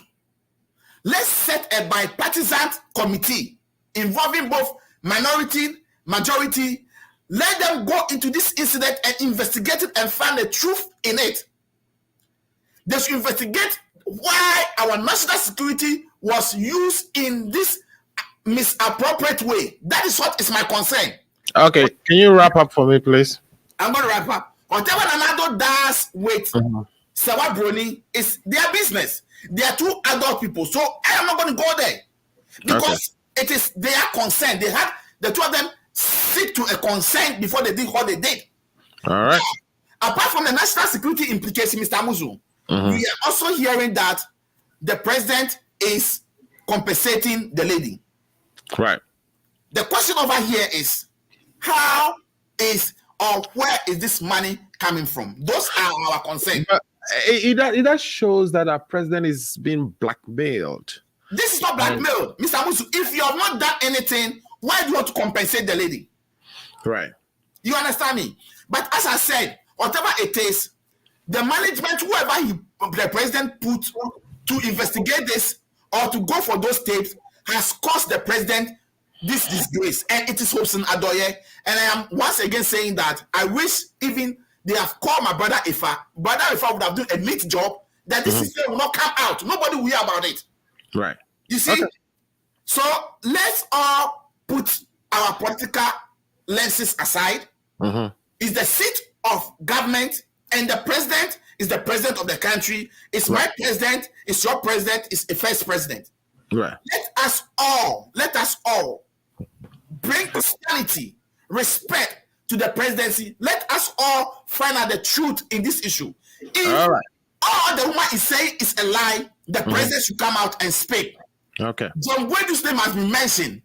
Let's set a bipartisan committee involving both minority, majority. Let them go into this incident and investigate it and find the truth in it. They should investigate why our national security was used in this misappropriate way. That is what is my concern. Okay, can you wrap up for me, please? I'm going to wrap up. Whatever Nanado does with Sawa Brony is their business. They are 2 adult people, so I am not going to go there because it is their consent. They had the 2 of them seek to a consent before they did what they did. All right. Apart from the national security implication, Mr. Muzu, we are also hearing that the president is compensating the lady. Right. The question over here is how is or where is this money coming from? Those are our concerns. It shows that our president is being blackmailed. This is not blackmail, Mr. Musu. If you have not done anything, why do you want to compensate the lady? Right. You understand me? But as I said, whatever it is, the management, whoever the president put to investigate this or to go for those tapes, has caused the president this disgrace. And it is Hobson Adoye. And I am once again saying that I wish even they have called my brother Ifa. Brother Ifa would have done a neat job that this system will not come out. Nobody will hear about it. Right. You see? Okay. So let's all put our political lenses aside. It's the seat of government, and the president is the president of the country. It's my president, it's your president, it's a first president. Right. Let us all bring sanity, respect to the presidency. Let us all find out the truth in this issue. If all the woman is saying is a lie, the president should come out and speak. Okay. John Gwedu's name has been mentioned.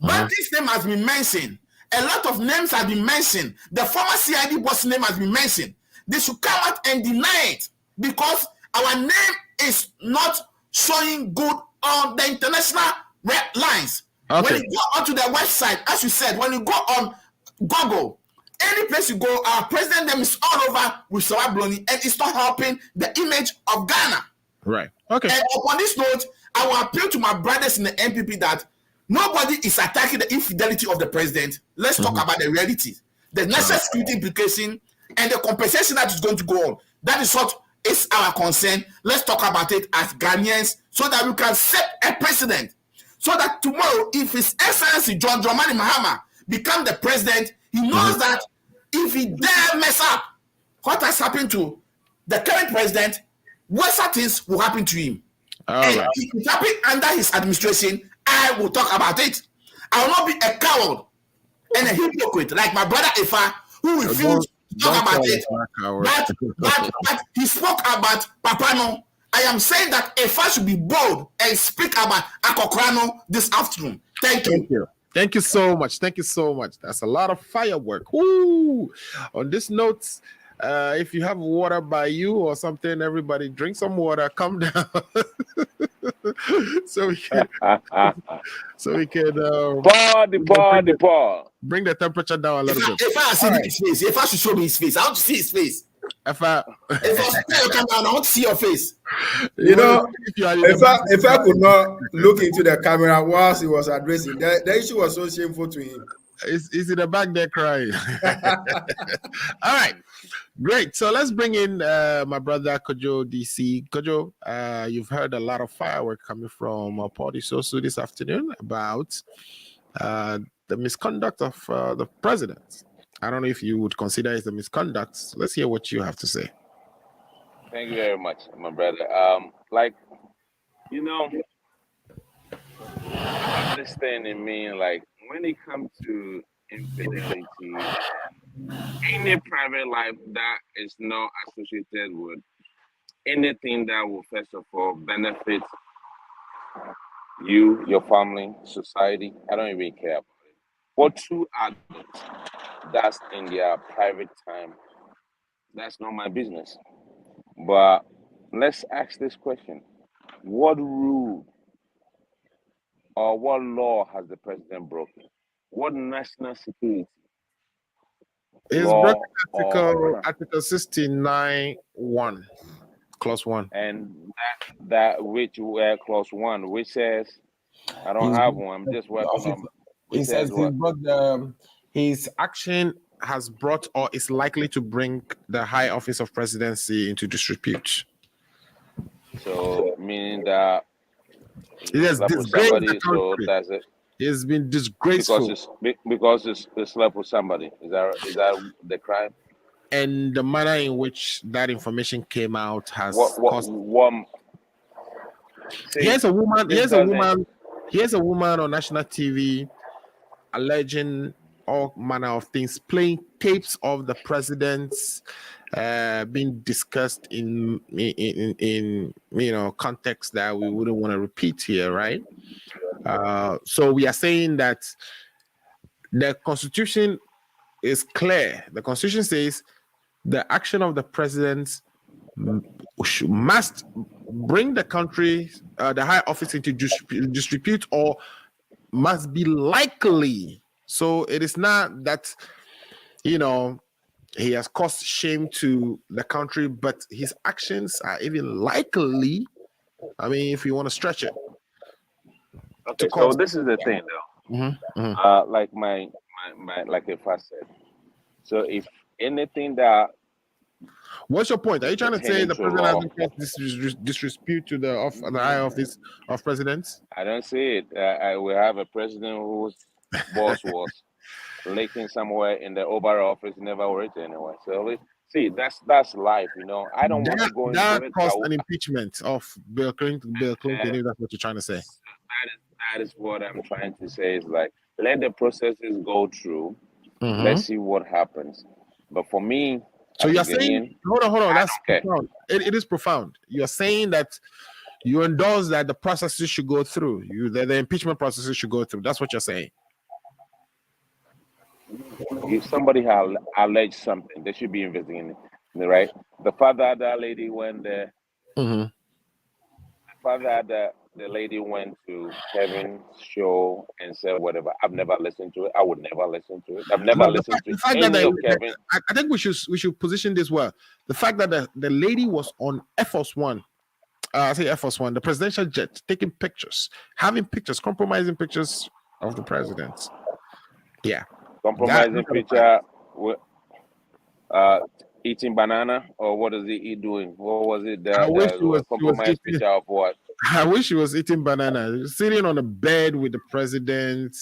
Banky's name has been mentioned. A lot of names have been mentioned. The former CID boss name has been mentioned. They should come out and deny it because our name is not showing good on the international red lines. Okay. When you go onto their website, as you said, when you go on Google, Any place you go, our president them is all over with Sawabloni, and it's not helping the image of Ghana. Right. Okay. And upon this note, I will appeal to my brothers in the NPP that nobody is attacking the infidelity of the president. Let's talk about the reality, the national security implication, and the compensation that is going to go on. That is what is our concern. Let's talk about it as Ghanaians so that we can set a precedent. So that tomorrow, if His Excellency John Dramani Mahama become the president, he knows that if he dare mess up what has happened to the current president, worse things will happen to him. And if it happens under his administration, I will talk about it. I will not be a coward and a hypocrite like my brother Ifa, who refused to talk about it. But he spoke about Papano. I am saying that Ifa should be bold and speak about Akokrano this afternoon. Thank you. Thank you so much. Thank you so much. That's a lot of firework. Woo! On this note, if you have water by you or something, everybody drink some water. Come down, so we can bring the temperature down a little bit. If I see his face, if I should show me his face, I want to see his face. If I come down, I want to see your face. You know, if I could not look into the camera whilst he was addressing, the issue was so shameful to him. Is in the back there crying? All right, great. So let's bring in my brother Kojo DC. Kojo, you've heard a lot of fireworks coming from Port Isosu this afternoon about the misconduct of the president. I don't know if you would consider it a misconduct. Let's hear what you have to say. Thank you very much, my brother. Understanding me, like, when it comes to infidelity, any private life that is not associated with anything that will, first of all, benefit you, your family, society, I don't even care about it. For two adults, that's in their private time. That's not my business. But let's ask this question. What rule or what law has the president broken? What national security? It's broken Article 69(1), Clause 1. And that which Clause 1, which says, I don't have one, I'm just working on. He says his action has brought or is likely to bring the high office of presidency into disrepute. So, meaning that it has disgraced the so country. that's it. It has been disgraceful. Because it's slept with somebody. Is that the crime? And the manner in which that information came out has caused. Here's a woman on national TV alleging all manner of things, playing tapes of the president's being discussed in context that we wouldn't want to repeat here, right? So we are saying that the Constitution is clear. The Constitution says the action of the president must bring the country, the high office, into disrepute, or must be likely. So it is not that, he has caused shame to the country, but his actions are even likely. I mean, if you want to stretch it. Okay, so this is the thing, though. Like my like if I said, so if anything that. What's your point? Are you trying to say the president hasn't caused disrespute to the high office of presidents? I don't see it. We have a president whose boss was leaking somewhere in the Oval office, never worked anywhere. So see, that's life, I don't want to go into it. That caused an impeachment of Bill Clinton. If that's what you're trying to say. That is what I'm trying to say. Is like, let the processes go through. Let's see what happens. But for me, so you're saying, hold on, that's profound. It is profound. You're saying that you endorse that the processes should go through. The impeachment processes should go through. That's what you're saying. If somebody has alleged something, they should be investigating it, right? The father of that lady went there. The father of the lady went to Kevin's show and said whatever. I've never listened to it. I would never listen to it. I've never No, listened to the fact any that of Kevin. I think we should position this well. The fact that the lady was on Air Force One, I say Air Force One, the presidential jet, taking pictures, having pictures, compromising pictures of the president. Yeah, Compromising picture with eating banana, or what is he doing? What was it? I wish he was Compromised eating- picture of what? I wish he was eating banana, sitting on a bed with the president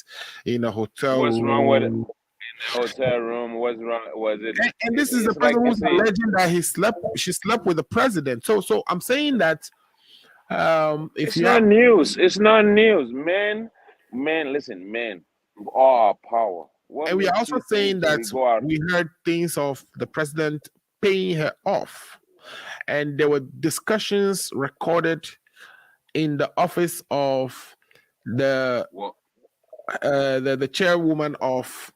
in a hotel What's room. wrong with it? Hotel room. What's wrong? Was it? And this is the It's like person who's you see- alleging that she slept with the president. So I'm saying that if It's you not have, news. It's not news. Men, listen, men, all our power. What and we are makes also you saying think that we go out? we heard things of the president paying her off, and there were discussions recorded in the office of the Well, the chairwoman of,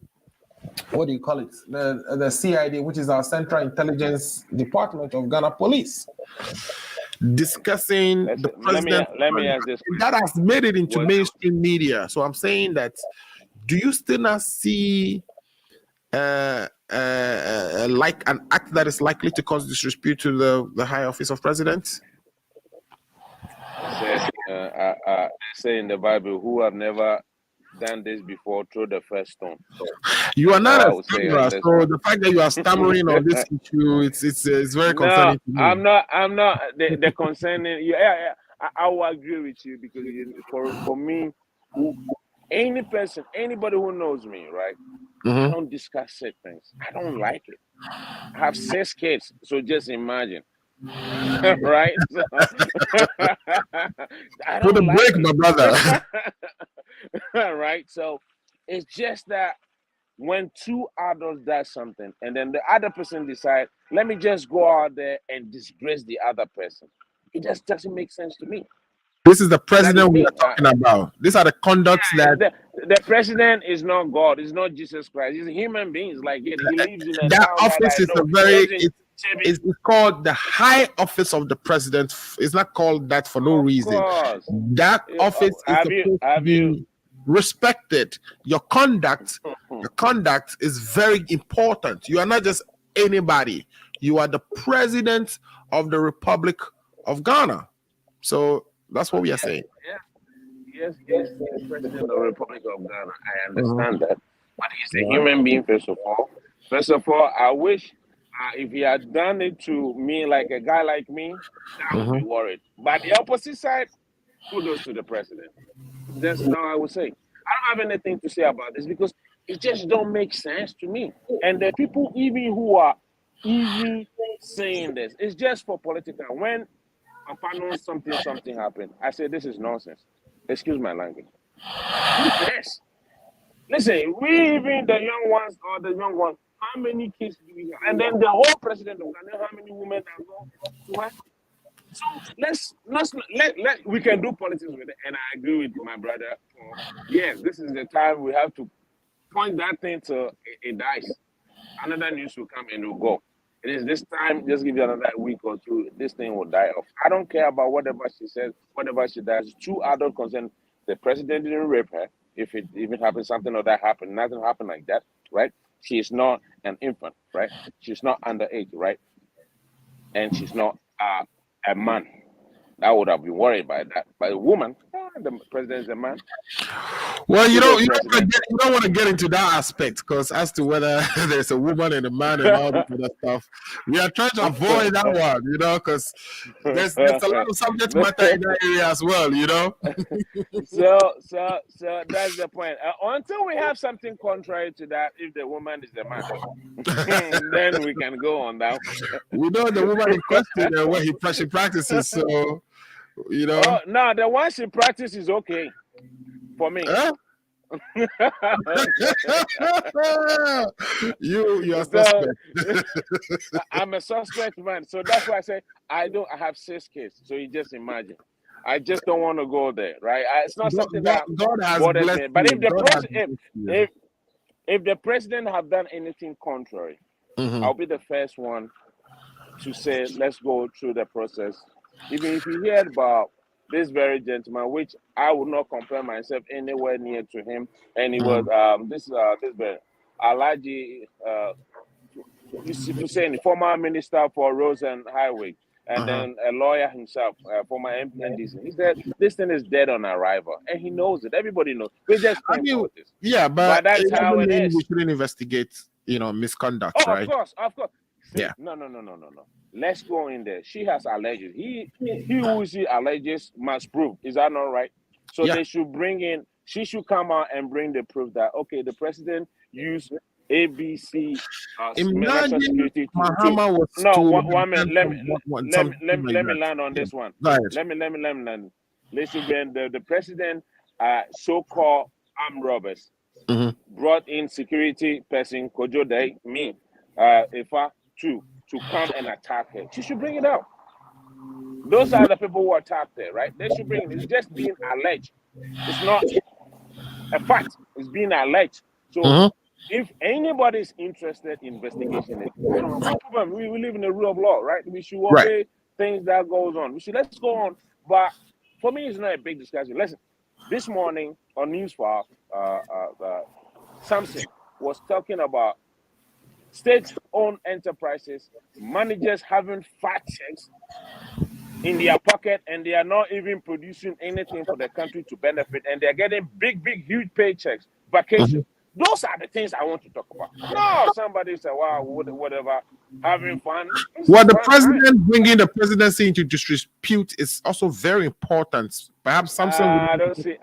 what do you call it, the CID, which is our Central Intelligence Department of Ghana Police, discussing the president. let me ask this. That has made it into What- mainstream media. So I'm saying that, do you still not see like an act that is likely to cause disrepute to the high office of president? Says, they say in the Bible, who have never done this before, throw the first stone. You are not I a would say stammerer, on this so the fact that you are stammering on this issue, it's very concerning to me. I'm not. The concerning. Yeah, I will agree with you, because for me, anybody who knows me, right? I don't discuss certain things. I don't like it. I have 6 kids, so just imagine. Right? I Put a don't like break, it. my brother. Right? So it's just that when 2 adults does something and then the other person decide, let me just go out there and disgrace the other person, it just doesn't make sense to me. This is the president we me. are talking about. These are the conducts that The president is not God. He's not Jesus Christ. He's a human being. Like he lives in a that town office I is know. a very He lives in it's called the high office of the president. It's not called that for no Of reason. course. That office is Have supposed you- to have be you- respected. Your conduct is very important. You are not just anybody. You are the president of the Republic of Ghana. So that's what we are saying. Yes, president of the Republic of Ghana. I understand that. But he's a human being, first of all. First of all, I wish if he had done it to me, like a guy like me, I would be worried. But the opposite side, kudos to the president. That's how I would say. I don't have anything to say about this, because it just don't make sense to me. And the people even who are even saying this, it's just for political. When Papa knows something happened, I say this is nonsense. Excuse my language. Who cares? Listen, we even the young ones or the young ones, how many kids do we have? And then the whole president of Ghana, how many women that go to her? So let we can do politics with it. And I agree with my brother. Yes, this is the time we have to point that thing to a dice. Another news will come and it will go. It is this time, just give you another week or two, this thing will die off. I don't care about whatever she says, whatever she does. 2 adult concerned. The president didn't rape her. If it even happened, something or that happened, nothing happened like that, right? She is not an infant, right? She's not underage, right? And she's not a man. I would have been worried by that. But a woman, the president is a man. Well, you don't want to get into that aspect, because as to whether there's a woman and a man and all that kind of stuff, we are trying to avoid that one, because there's a lot of subject matter in that area as well, So that's the point. Until we have something contrary to that, if the woman is the man, then we can go on that. We know the woman in question and what she practices, so Oh, no, the one she practices is okay for me. Huh? you are So, suspect. I'm a suspect man, so that's why I say I have 6 kids. So you just imagine. I just don't want to go there, right? It's not something that God has bothers blessed me. But you. if the God has president, blessed you. if the president have done anything contrary, I'll be the first one to say let's go through the process. Even if you hear about this very gentleman, which I would not compare myself anywhere near to him. And he was this very Alhaji Hussein, former minister for roads and highway, and then a lawyer himself, former NDC. He said this thing is dead on arrival, and he knows it. Everybody knows. We just can't for this. Yeah, but that's how it is. We shouldn't investigate, misconduct, right? Of course. See, yeah. No. Let's go in there. She has alleges. He who she alleges must prove. Is that not right? So they should bring in. She should come out and bring the proof that the president used ABC national security. Mahama was no, one minute. Let me land on this one. Let me land. Listen, the president, so-called armed robbers, brought in security person Kojo Day, me, Ifa, to come and attack her. She should bring it out. Those are the people who attacked her, right? They should bring it. It's just being alleged. It's not a fact. It's being alleged. So if anybody is interested in investigation, no problem. We live in a rule of law, right? We should obey things that goes on. Let's go on. But for me, it's not a big discussion. Listen, this morning on Newsfile, Samson was talking about state-owned enterprises, managers having fat checks in their pocket, and they are not even producing anything for the country to benefit, and they're getting big, huge paychecks, vacations. Those are the things I want to talk about. No, somebody said, wow, whatever, having fun. Well, the president bringing the presidency into disrepute is also very important. Perhaps Samson. I don't see it.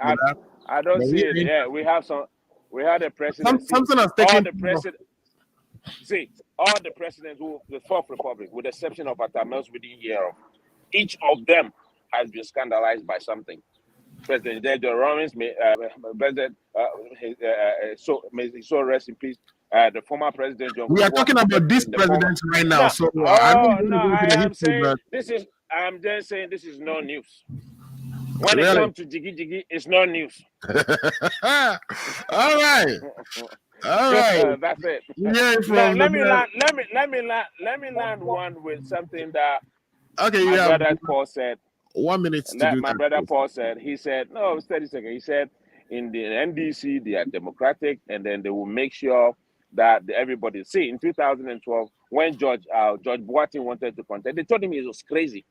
Yeah, we had a president. Samson has taken all the presidents the Fourth Republic, with the exception of Atamels we didn't hear of, each of them has been scandalized by something. President Daniel Rawlings, President, may so rest in peace. The former president John. We are talking about this president right now. I'm just saying this is no news. When it comes to Jiggy, it's no news. All right. That's it. Now, let me land one with something that my brother Paul said. 1 minute to do my brother Paul said. He said, no, 30 seconds. He said, in the NDC, they are democratic, and then they will make sure that everybody see. In 2012, when George Boatin wanted to contest, they told him he was crazy.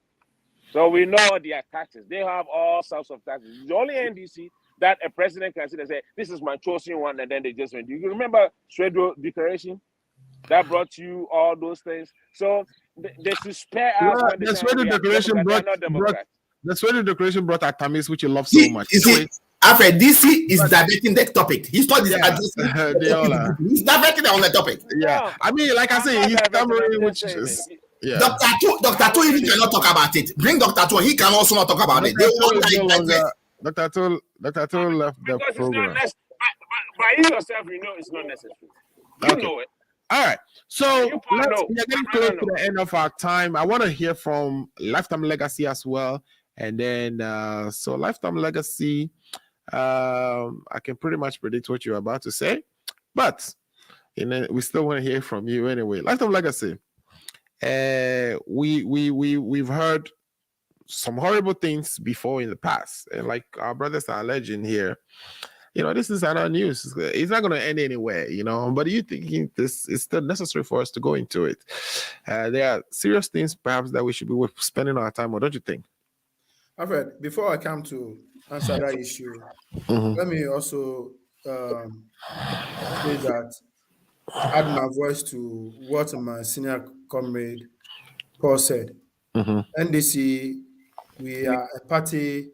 So we know their taxes. They have all sorts of taxes. The only NDC that a president can sit and say, this is my chosen one, and then they just went. Do you remember Swedro Declaration? That brought you all those things. So they should spare us. The Swedro Declaration brought Atamis, which you love so much. You see, after DC is diverting the topic. He's not addressing. He's diverting on the topic. Yeah, I mean, like I say, he's stammering, which is. Yeah. Dr. Tu even cannot talk about it. Bring Dr. Tu, he can also not talk about it. Dr. Tu left the program. But you yourself, you know it's not necessary. You know it. All right. So we are getting close to the end of our time. I want to hear from Lifetime Legacy as well. And then, so Lifetime Legacy, I can pretty much predict what you're about to say. But we still want to hear from you anyway. Lifetime Legacy. We've heard some horrible things before in the past, and like our brothers are alleging here, this is another news. It's not going to end anywhere, But do you think this is still necessary for us to go into it? There are serious things, perhaps, that we should be spending our time on. Don't you think? Alfred, before I come to answer that issue, let me also say that. Add my voice to what my senior comrade Paul said. NDC, we are a party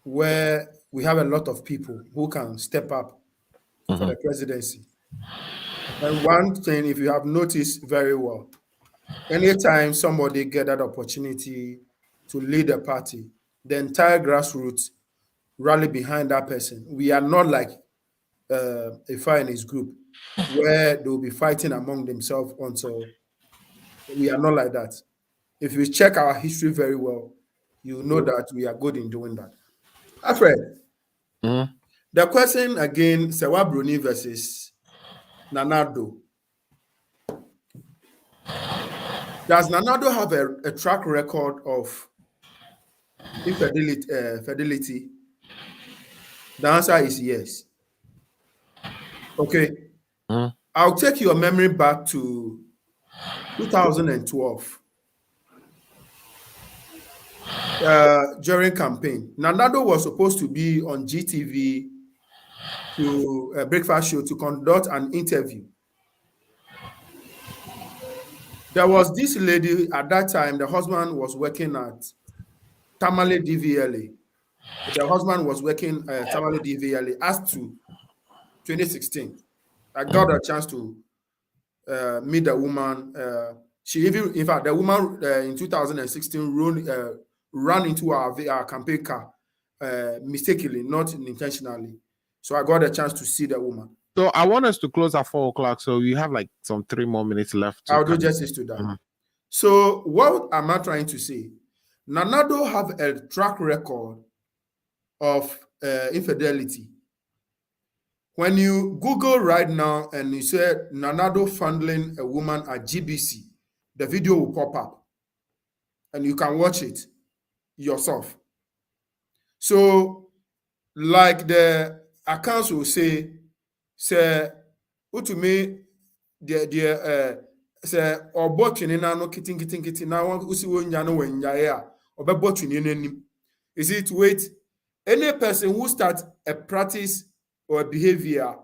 where we have a lot of people who can step up for the presidency. And one thing, if you have noticed very well, anytime somebody get that opportunity to lead a party, the entire grassroots rally behind that person. We are not like Ifa and his group, where they'll be fighting among themselves until we are not like that. If you check our history very well, you know that we are good in doing that. Alfred, the question again, Sewa Bruni versus Nanado. Does Nanado have a track record of infidelity? The answer is yes. Okay. I'll take your memory back to 2012. During campaign, Nanado was supposed to be on GTV to a breakfast show to conduct an interview. There was this lady at that time, the husband was working at Tamale DVLA. The husband was working at Tamale DVLA as to 2016. I got a chance to meet the woman. She even, in fact, the woman in 2016 ran into our campaign car mistakenly, not intentionally. So I got a chance to see the woman. So I want us to close at 4 o'clock. So you have like some 3 more minutes left. I'll do justice to that. So what am I trying to say? Nanado have a track record of infidelity. When you Google right now and you say Nanado fondling a woman at GBC, the video will pop up and you can watch it yourself. So, like the accounts will say utume say obotwini na no kitin na wan usi wonya no wanyaye a obebotwini nanim. Is it wait? Any person who starts a practice or a behavior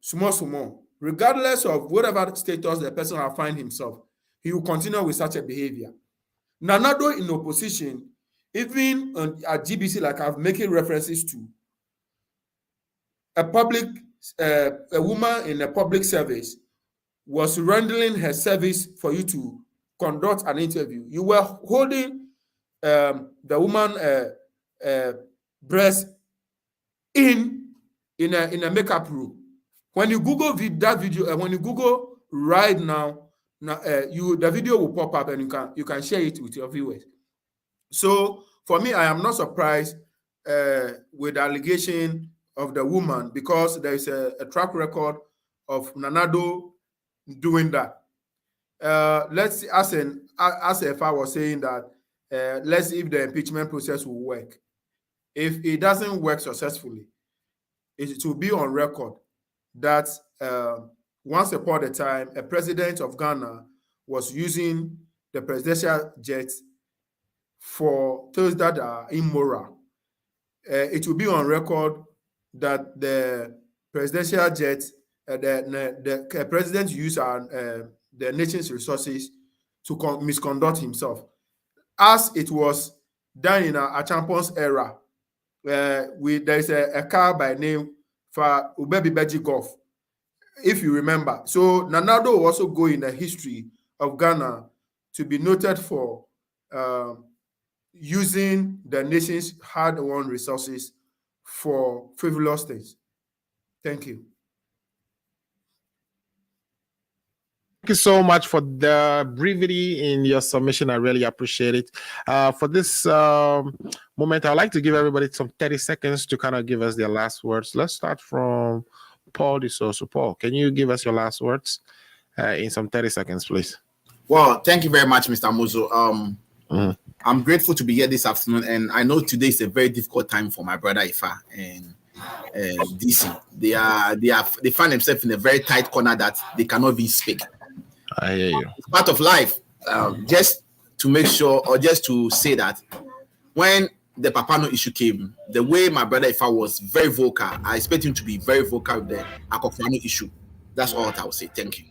small, regardless of whatever status the person will find himself, he will continue with such a behavior. Nanado in opposition, even at GBC, like I've making references to, a woman in a public service was rendering her service for you to conduct an interview. You were holding the woman breast in a makeup room. When you Google that video, when you Google right now, the video will pop up and you can share it with your viewers. So for me, I am not surprised with the allegation of the woman because there is a track record of Nanado doing that. Let's see, as if I was saying that, let's see if the impeachment process will work. If it doesn't work successfully, it will be on record that once upon a time, a president of Ghana was using the presidential jet for things that are immoral. It will be on record that the presidential jet, the president used the nation's resources to misconduct himself, as it was done in Achampon's era. There is a car by name for Ubebi Beji Golf, if you remember. So Nanado will also go in the history of Ghana to be noted for using the nation's hard-won resources for frivolous things. Thank you. Thank you so much for the brevity in your submission. I really appreciate it. For this moment, I'd like to give everybody some 30 seconds to kind of give us their last words. Let's start from Paul DeSoso. Paul, can you give us your last words in some 30 seconds, please? Well, thank you very much, Mr. Muzo. I'm grateful to be here this afternoon, and I know today is a very difficult time for my brother Ifa and DC. They find themselves in a very tight corner that they cannot even speak. I hear you. It's part of life. Just to make sure, or just to say that when the Papano issue came, the way my brother Ifa was very vocal, I expect him to be very vocal with the Akofo-Addo issue. That's all I will say. Thank you.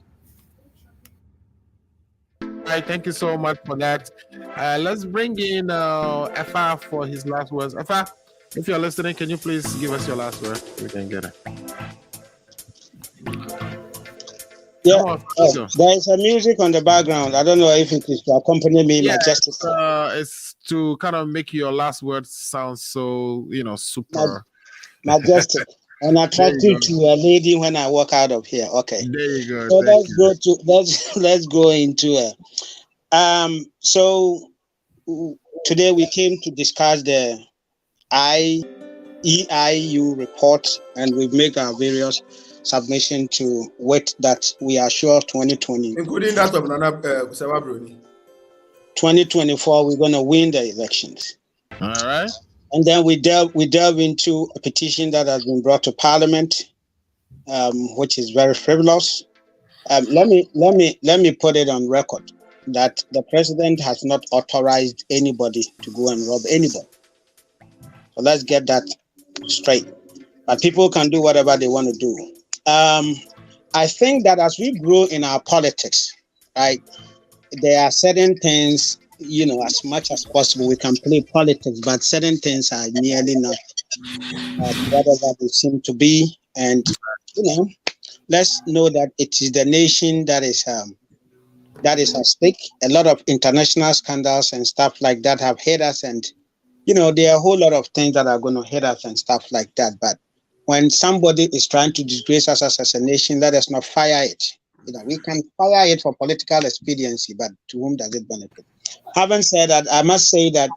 All right, thank you so much for that. Let's bring in Efa for his last words. Efa, if you're listening, can you please give us your last word? We can get it. Yeah, there is a music on the background. I don't know if it is to accompany me. Yeah, Majestic. It's to kind of make your last words sound so, super majestic and attractive to a lady when I walk out of here. Okay. There you go. So let's go into it. So today we came to discuss the EIU report, and we make our various submission to WIT that we are sure 2020. Including that of Nana Sawabroni. 2024, we're going to win the elections. All right. And then we delve into a petition that has been brought to Parliament, which is very frivolous. Let me put it on record that the president has not authorized anybody to go and rob anybody. So let's get that straight. But people can do whatever they want to do. I think that as we grow in our politics, right, there are certain things, as much as possible, we can play politics, but certain things are nearly not whatever they seem to be. And, let's know that it is the nation that is at stake. A lot of international scandals and stuff like that have hit us. And, there are a whole lot of things that are going to hit us and stuff like that. But when somebody is trying to disgrace us as a nation, let us not fire it. We can fire it for political expediency, but to whom does it benefit? Having said that, I must say that,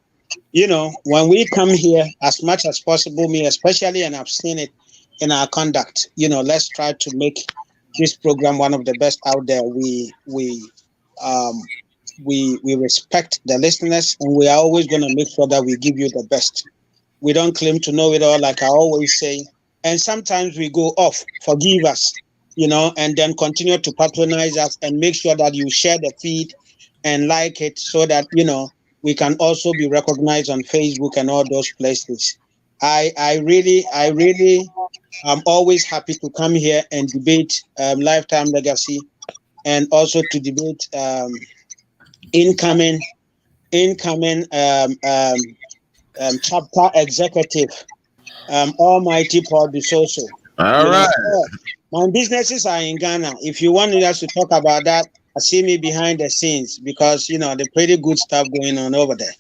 when we come here, as much as possible, me especially, and I've seen it in our conduct, let's try to make this program one of the best out there. We respect the listeners, and we are always going to make sure that we give you the best. We don't claim to know it all, like I always say, and sometimes we go off. Forgive us. And then continue to patronize us and make sure that you share the feed and like it so that, we can also be recognized on Facebook and all those places. I really am always happy to come here and debate Lifetime Legacy and also to debate incoming chapter executive, Almighty Paul DeSoso. All right. My businesses are in Ghana. If you want us to talk about that, see me behind the scenes because, the pretty good stuff going on over there.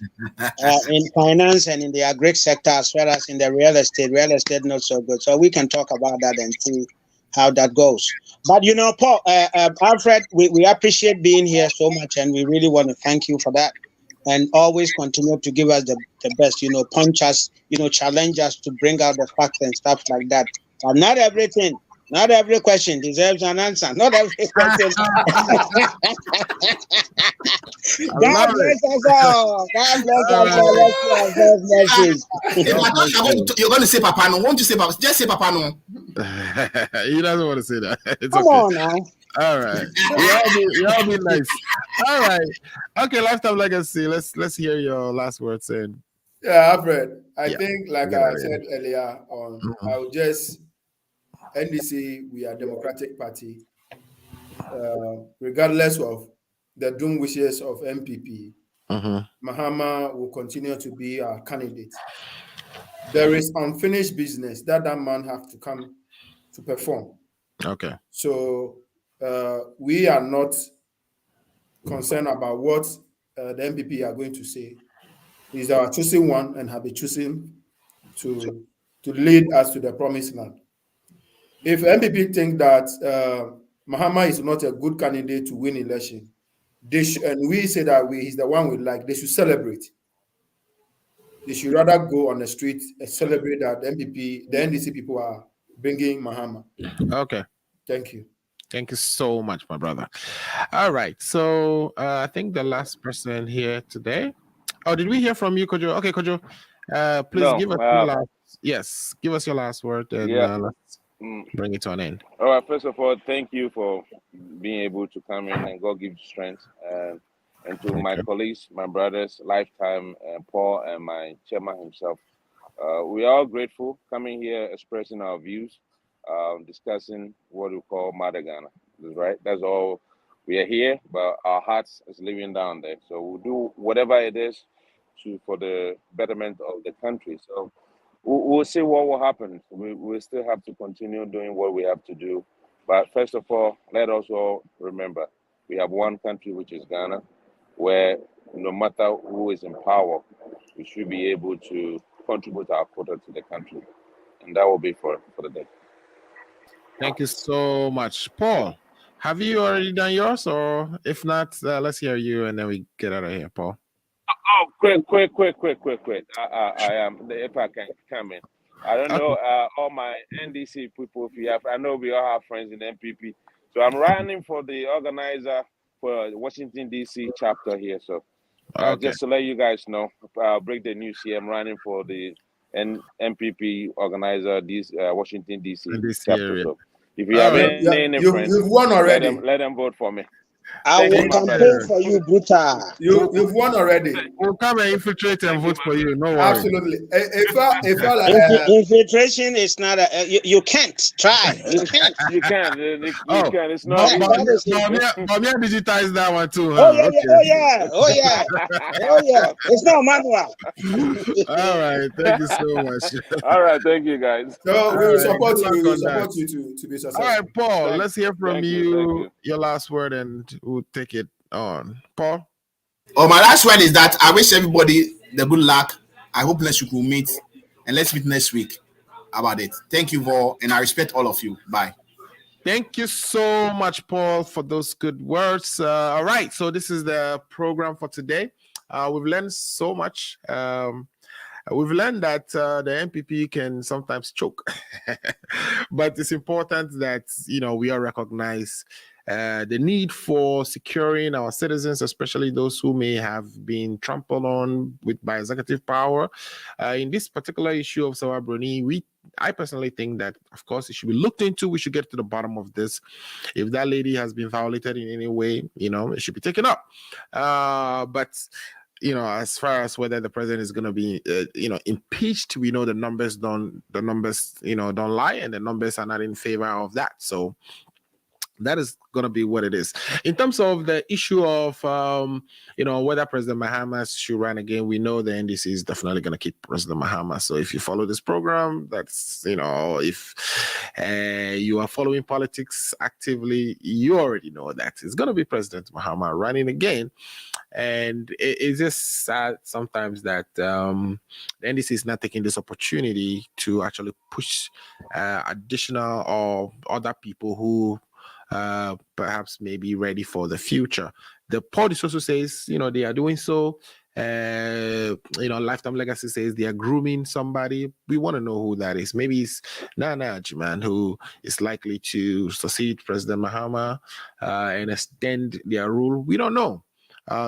In finance and in the agri sector as well as in the real estate not so good. So we can talk about that and see how that goes. But, Paul, Alfred, we appreciate being here so much and we really want to thank you for that. And always continue to give us the best, punch us, challenge us to bring out the facts and stuff like that. But not every question deserves an answer. Not every question. God bless us all. God bless us all. You're going to say Papa no. Won't you say Papa? Just say Papa no. He doesn't want to say that. It's Come okay. on now. All right. You all be nice. All right. Okay, Lifetime Legacy. Let's hear your last words. And Yeah, Alfred. I Yeah. think, like Yeah, I yeah. said earlier on, I would just NDC. We are a democratic party, regardless of the doom wishes of MPP. Mahama will continue to be our candidate. There is unfinished business that man have to come to perform. Okay. So we are not concerned about what the MPP are going to say. He's our chosen one and have been chosen to lead us to the promised land. If MPP think that Mahama is not a good candidate to win election, and we say that he's the one we like, they should celebrate. They should rather go on the street and celebrate that the NDC people are bringing Mahama. Okay. Thank you. Thank you so much, my brother. All right. So I think the last person here today. Oh, did we hear from you, Kojo? Okay, Kojo. Please No, give us your last. Yes, give us your last word and let's bring it to an end. All right. First of all, thank you for being able to come in, and God give you strength. And to my colleagues, my brothers, Lifetime, Paul, and my chairman himself, we are all grateful coming here, expressing our views, discussing what we call Mother Ghana. Right? That's all. We are here, but our hearts is living down there. So we'll do whatever it is for the betterment of the country. So we'll see what will happen. We still have to continue doing what we have to do. But first of all, let us all remember, we have one country, which is Ghana, where no matter who is in power, we should be able to contribute our quota to the country. And that will be for the day. Thank you so much. Paul, have you already done yours? Or if not, let's hear you and then we get out of here, Paul. Oh, quick. I am, if I can come in. I don't know, all my NDC people, I know we all have friends in MPP. So I'm running for the organizer for the Washington, D.C. chapter here. So Okay. Just to let you guys know, break the news here. I'm running for the NPP organizer, this Washington DC In this chapter. area. So if you All have right. any friends, You've won already. let them vote for me. I Thank will you, my campaign brother. for you, Bruta. You've won already. We'll come and infiltrate and vote for you. No worries. Absolutely. Infiltration is not you can't try. You can't. You can. You Oh, can. It's not easy. Bobia digitized that one too. Oh Huh? yeah, oh yeah. It's not manual. All right. Thank you so much. All right. Thank you, guys. So we will support Good you. luck We will on that. support you to be successful. All right, Paul. Thank- let's hear from thank you. you. Your last word, and we'll take it on. Paul. Oh, my last word is that I wish everybody the good luck. I hope next week we'll meet, and let's meet next week about it. Thank you all, and I respect all of you. Bye. Thank you so much, Paul, for those good words. All right, so this is the program for today. We've learned so much. We've learned that the NPP can sometimes choke, but it's important that we all recognize the need for securing our citizens, especially those who may have been trampled on by executive power. In this particular issue of Sawa Bruni, I personally think that, of course, it should be looked into. We should get to the bottom of this. If that lady has been violated in any way, it should be taken up. But as far as whether the president is going to be, impeached, we know the numbers don't lie, and the numbers are not in favor of that. So that is going to be what it is. In terms of the issue of, whether President Mahama should run again, we know the NDC is definitely going to keep President Mahama. So if you follow this program, that's, if you are following politics actively, you already know that it's going to be President Mahama running again. And it's just sad sometimes that the NDC is not taking this opportunity to actually push additional or other people who perhaps may be ready for the future. The Port also says, they are doing so. Lifetime Legacy says they are grooming somebody. We want to know who that is. Maybe it's Nana Ajman, who is likely to succeed President Mahama and extend their rule. We don't know.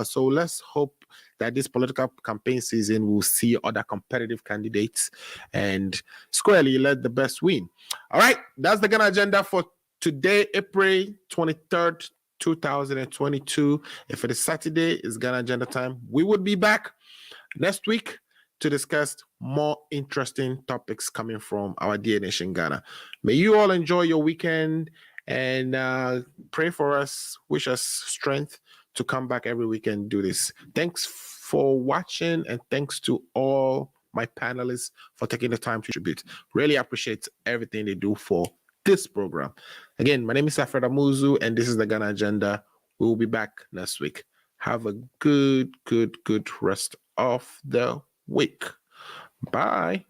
So let's hope that this political campaign season will see other competitive candidates and squarely let the best win. All right, that's the Ghana agenda for today, April 23rd, 2022. If it is Saturday, it's Ghana Agenda time. We would be back next week to discuss more interesting topics coming from our dear nation, Ghana. May you all enjoy your weekend and pray for us, wish us strength to come back every week and do this. Thanks for watching, and thanks to all my panelists for taking the time to contribute. Really appreciate everything they do for this program. Again, my name is Alfred Amuzu, and this is the Ghana Agenda. We will be back next week. Have a good rest of the week. Bye.